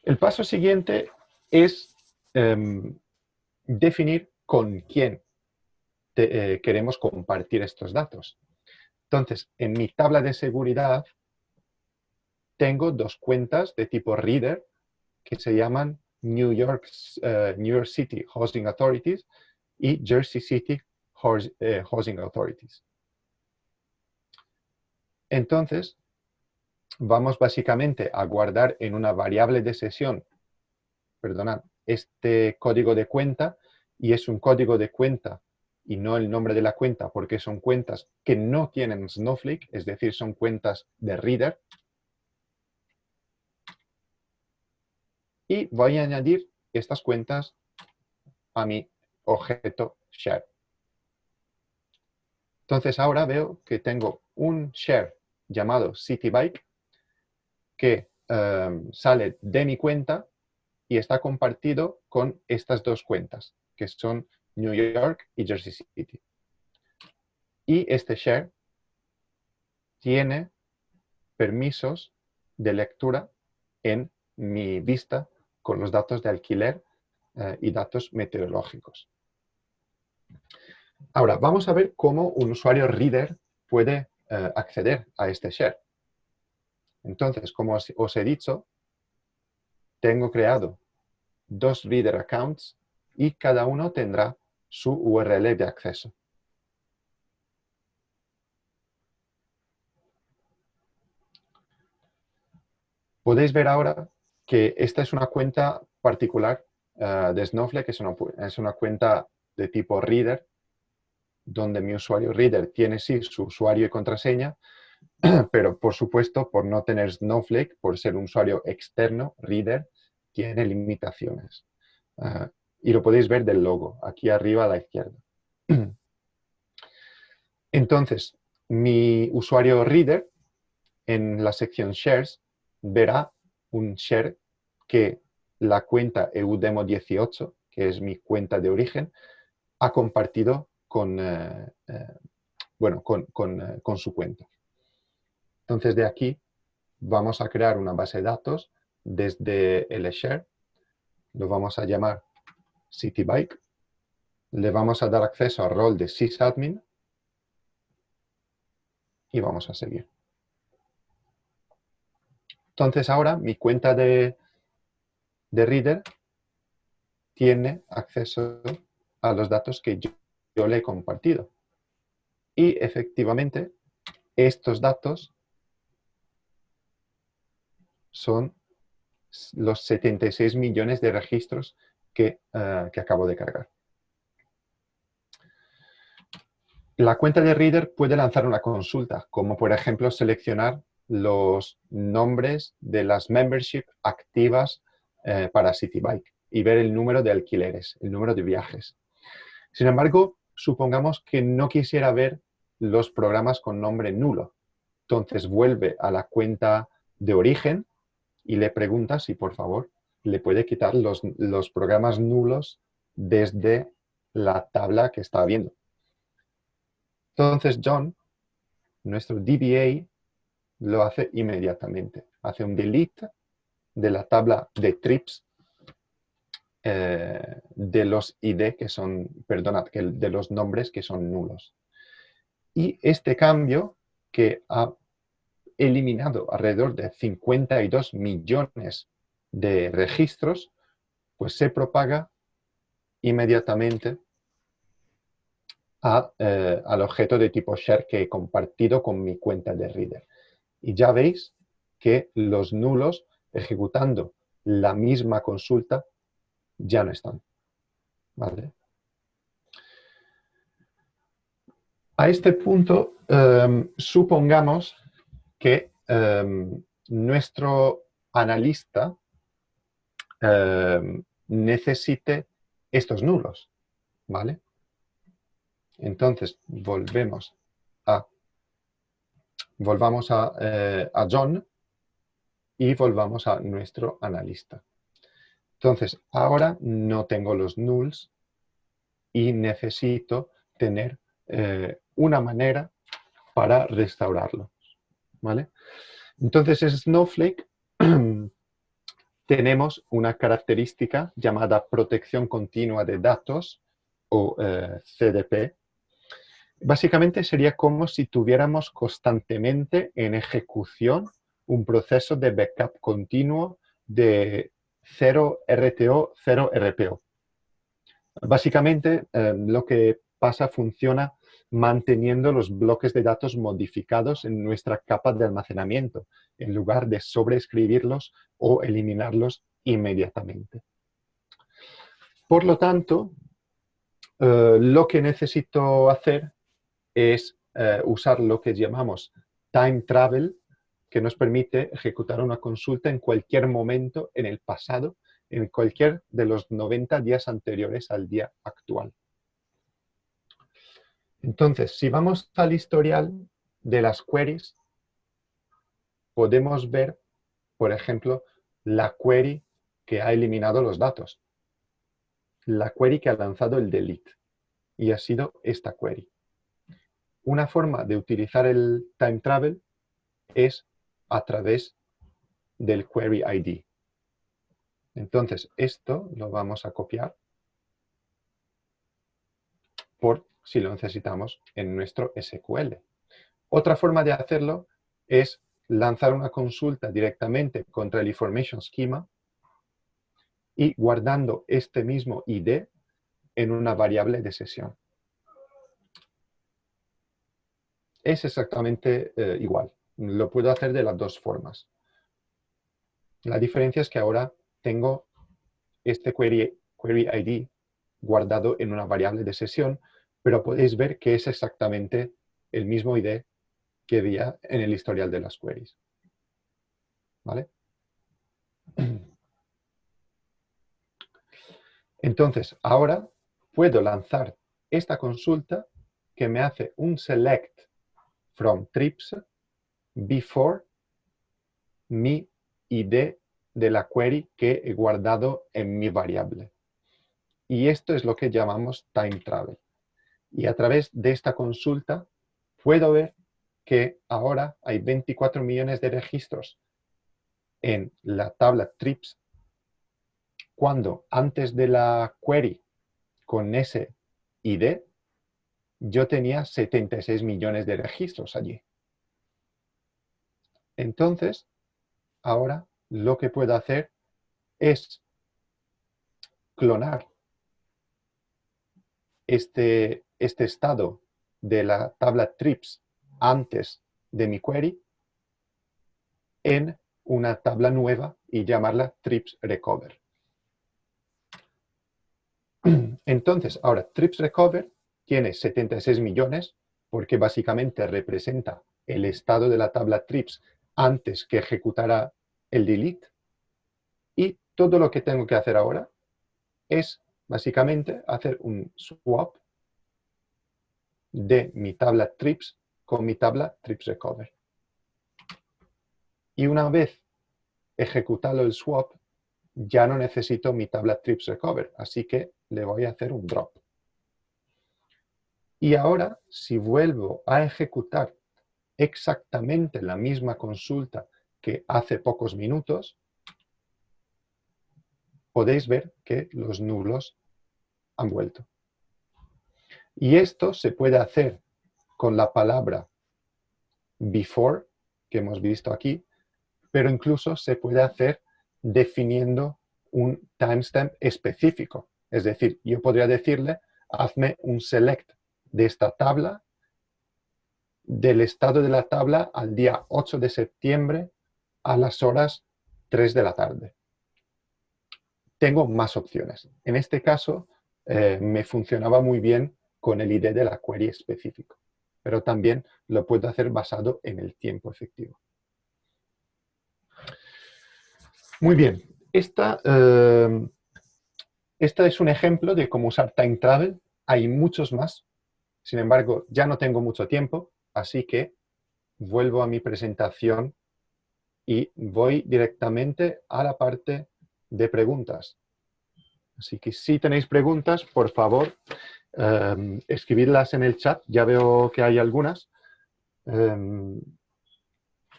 El paso siguiente es definir con quién queremos compartir estos datos. Entonces, en mi tabla de seguridad tengo dos cuentas de tipo reader que se llaman New York City Housing Authorities y Jersey City Housing Authorities. Entonces, vamos básicamente a guardar en una variable de sesión, perdonad, este código de cuenta, y es un código de cuenta y no el nombre de la cuenta, porque son cuentas que no tienen Snowflake, es decir, son cuentas de reader. Y voy a añadir estas cuentas a mi objeto share. Entonces ahora veo que tengo un share llamado CityBike que sale de mi cuenta y está compartido con estas dos cuentas, que son New York y Jersey City. Y este share tiene permisos de lectura en mi vista con los datos de alquiler y datos meteorológicos. Ahora, vamos a ver cómo un usuario reader puede acceder a este share. Entonces, como os he dicho, tengo creado dos reader accounts y cada uno tendrá su URL de acceso. Podéis ver ahora que esta es una cuenta particular de Snowflake, es una cuenta de tipo reader, donde mi usuario reader tiene sí su usuario y contraseña, pero por supuesto, por no tener Snowflake, por ser un usuario externo, reader, tiene limitaciones. Y lo podéis ver del logo, aquí arriba a la izquierda. Entonces, mi usuario reader, en la sección Shares, verá un share que la cuenta eudemo18, que es mi cuenta de origen, ha compartido con su cuenta. Entonces, de aquí vamos a crear una base de datos desde el share, lo vamos a llamar CityBike, le vamos a dar acceso al rol de sysadmin y vamos a seguir. Entonces ahora mi cuenta de reader tiene acceso a los datos que yo le he compartido. Y efectivamente estos datos son los 76 millones de registros que acabo de cargar. La cuenta de reader puede lanzar una consulta, como por ejemplo seleccionar los nombres de las membership activas para CityBike y ver el número de alquileres, el número de viajes. Sin embargo, supongamos que no quisiera ver los programas con nombre nulo. Entonces vuelve a la cuenta de origen y le pregunta si por favor le puede quitar los programas nulos desde la tabla que está viendo. Entonces John, nuestro DBA, lo hace inmediatamente. Hace un delete de la tabla de trips de los ID que son, perdonad, de los nombres que son nulos. Y este cambio, que ha eliminado alrededor de 52 millones de registros, pues se propaga inmediatamente al objeto de tipo share que he compartido con mi cuenta de reader. Y ya veis que los nulos, ejecutando la misma consulta, ya no están. ¿Vale? A este punto, supongamos que nuestro analista necesite estos nulos. ¿Vale? Entonces, volvamos a John y volvamos a nuestro analista. Entonces, ahora no tengo los nulls y necesito tener una manera para restaurarlos. ¿Vale? Entonces, en Snowflake tenemos una característica llamada protección continua de datos o CDP. Básicamente sería como si tuviéramos constantemente en ejecución un proceso de backup continuo de 0 RTO, 0 RPO. Básicamente lo que pasa funciona manteniendo los bloques de datos modificados en nuestra capa de almacenamiento, en lugar de sobreescribirlos o eliminarlos inmediatamente. Por lo tanto, lo que necesito hacer es usar lo que llamamos time travel, que nos permite ejecutar una consulta en cualquier momento en el pasado, en cualquier de los 90 días anteriores al día actual. Entonces, si vamos al historial de las queries, podemos ver, por ejemplo, la query que ha eliminado los datos, la query que ha lanzado el delete, y ha sido esta query. Una forma de utilizar el time travel es a través del query ID. Entonces, esto lo vamos a copiar por si lo necesitamos en nuestro SQL. Otra forma de hacerlo es lanzar una consulta directamente contra el Information Schema y guardando este mismo ID en una variable de sesión. Es exactamente igual. Lo puedo hacer de las dos formas. La diferencia es que ahora tengo este query ID guardado en una variable de sesión, pero podéis ver que es exactamente el mismo ID que había en el historial de las queries. ¿Vale? Entonces, ahora puedo lanzar esta consulta que me hace un select from trips before mi ID de la query que he guardado en mi variable. Y esto es lo que llamamos time travel. Y a través de esta consulta puedo ver que ahora hay 24 millones de registros en la tabla trips, cuando antes de la query con ese ID yo tenía 76 millones de registros allí. Entonces, ahora lo que puedo hacer es clonar este estado de la tabla trips antes de mi query en una tabla nueva y llamarla trips recover. Entonces, ahora trips recover tiene 76 millones porque básicamente representa el estado de la tabla trips antes que ejecutara el delete, y todo lo que tengo que hacer ahora es básicamente hacer un swap de mi tabla trips con mi tabla trips recover. Y una vez ejecutado el swap, ya no necesito mi tabla trips recover, así que le voy a hacer un drop. Y ahora, si vuelvo a ejecutar exactamente la misma consulta que hace pocos minutos, podéis ver que los nulos han vuelto. Y esto se puede hacer con la palabra before, que hemos visto aquí, pero incluso se puede hacer definiendo un timestamp específico. Es decir, yo podría decirle, hazme un select de esta tabla, del estado de la tabla al día 8 de septiembre a las horas 3 de la tarde. Tengo más opciones. En este caso, me funcionaba muy bien con el ID de la query específico, pero también lo puedo hacer basado en el tiempo efectivo. Muy bien. Esta es un ejemplo de cómo usar time travel. Hay muchos más. Sin embargo, ya no tengo mucho tiempo, así que vuelvo a mi presentación y voy directamente a la parte de preguntas. Así que si tenéis preguntas, por favor, escribidlas en el chat. Ya veo que hay algunas.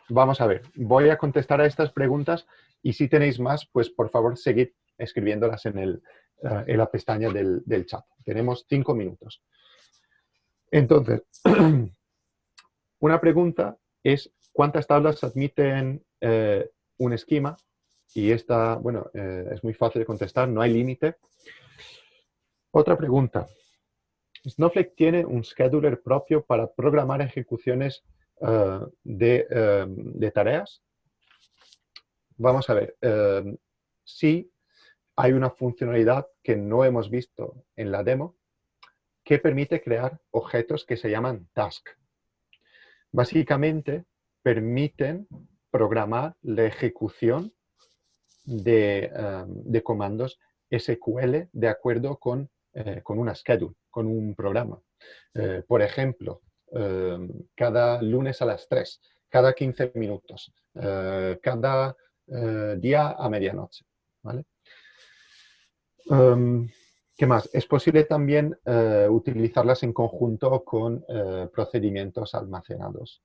Vamos a ver, voy a contestar a estas preguntas y si tenéis más, pues por favor seguid escribiéndolas en la pestaña del chat. Tenemos 5 minutos. Entonces, una pregunta es ¿cuántas tablas admiten un esquema? Y esta, bueno, es muy fácil de contestar, no hay límite. Otra pregunta. ¿Snowflake tiene un scheduler propio para programar ejecuciones de tareas? Vamos a ver. Sí, hay una funcionalidad que no hemos visto en la demo que permite crear objetos que se llaman task. Básicamente, permiten programar la ejecución de comandos SQL de acuerdo con una schedule, con un programa. Por ejemplo, cada lunes a las 3, cada 15 minutos, cada día a medianoche. ¿Vale? ¿Qué más? Es posible también utilizarlas en conjunto con procedimientos almacenados.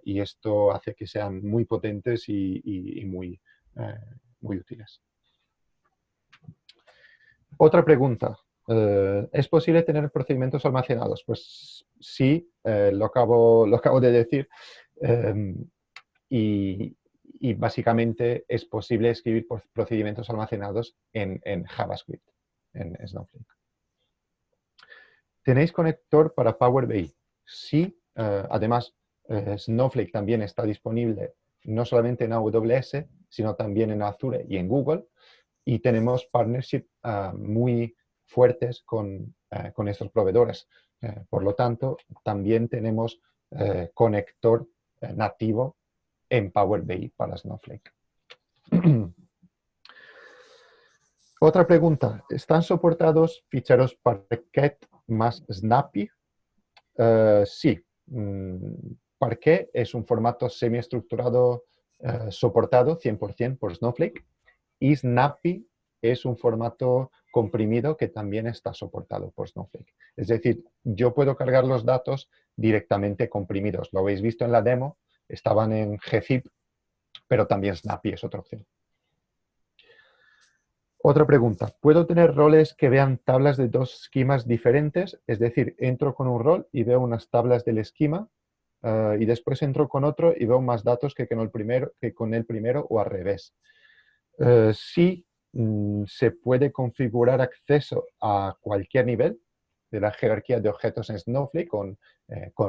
Y esto hace que sean muy potentes y muy útiles. Otra pregunta. ¿Es posible tener procedimientos almacenados? Pues sí, lo acabo de decir. Y básicamente es posible escribir procedimientos almacenados en JavaScript, en Snowflake. ¿Tenéis conector para Power BI? Sí, además Snowflake también está disponible no solamente en AWS, sino también en Azure y en Google. Y tenemos partnership muy fuertes con estos proveedores. Por lo tanto, también tenemos conector nativo en Power BI para Snowflake. Otra pregunta. ¿Están soportados ficheros Parquet más Snappy? Sí. Parquet es un formato semiestructurado soportado 100% por Snowflake y Snappy es un formato comprimido que también está soportado por Snowflake. Es decir, yo puedo cargar los datos directamente comprimidos. Lo habéis visto en la demo, estaban en gzip, pero también Snappy es otra opción. Otra pregunta. ¿Puedo tener roles que vean tablas de dos esquemas diferentes? Es decir, entro con un rol y veo unas tablas del esquema y después entro con otro y veo más datos que con el primero o al revés. Sí, se puede configurar acceso a cualquier nivel de la jerarquía de objetos en Snowflake con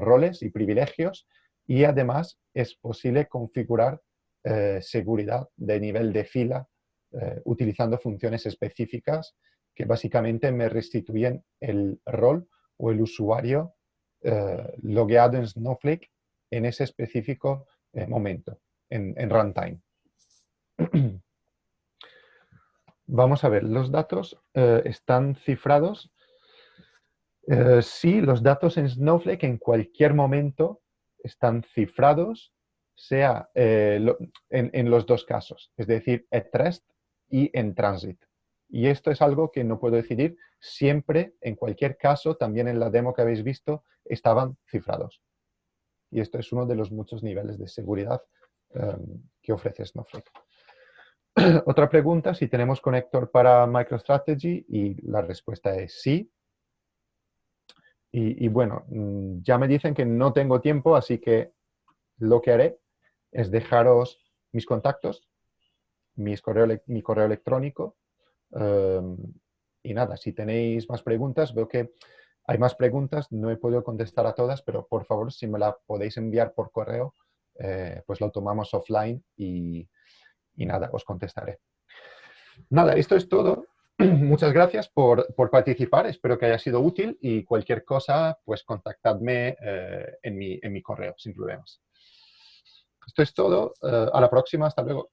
roles y privilegios y además es posible configurar seguridad de nivel de fila utilizando funciones específicas que básicamente me restituyen el rol o el usuario logueado en Snowflake en ese específico momento, en runtime. Vamos a ver, ¿los datos están cifrados? Sí, los datos en Snowflake en cualquier momento están cifrados, sea en los dos casos, es decir, at rest y en transit. Y esto es algo que no puedo decidir. Siempre, en cualquier caso, también en la demo que habéis visto, estaban cifrados. Y esto es uno de los muchos niveles de seguridad que ofrece Snowflake. Otra pregunta, si tenemos conector para MicroStrategy, y la respuesta es sí. Y bueno, ya me dicen que no tengo tiempo, así que lo que haré es dejaros mis contactos, mi correo electrónico. Y nada, si tenéis más preguntas, veo que hay más preguntas, no he podido contestar a todas, pero por favor, si me la podéis enviar por correo, pues lo tomamos offline y nada, os contestaré. Nada, esto es todo. Muchas gracias por participar, espero que haya sido útil y cualquier cosa, pues contactadme en mi correo, sin problemas. Esto es todo, a la próxima, hasta luego.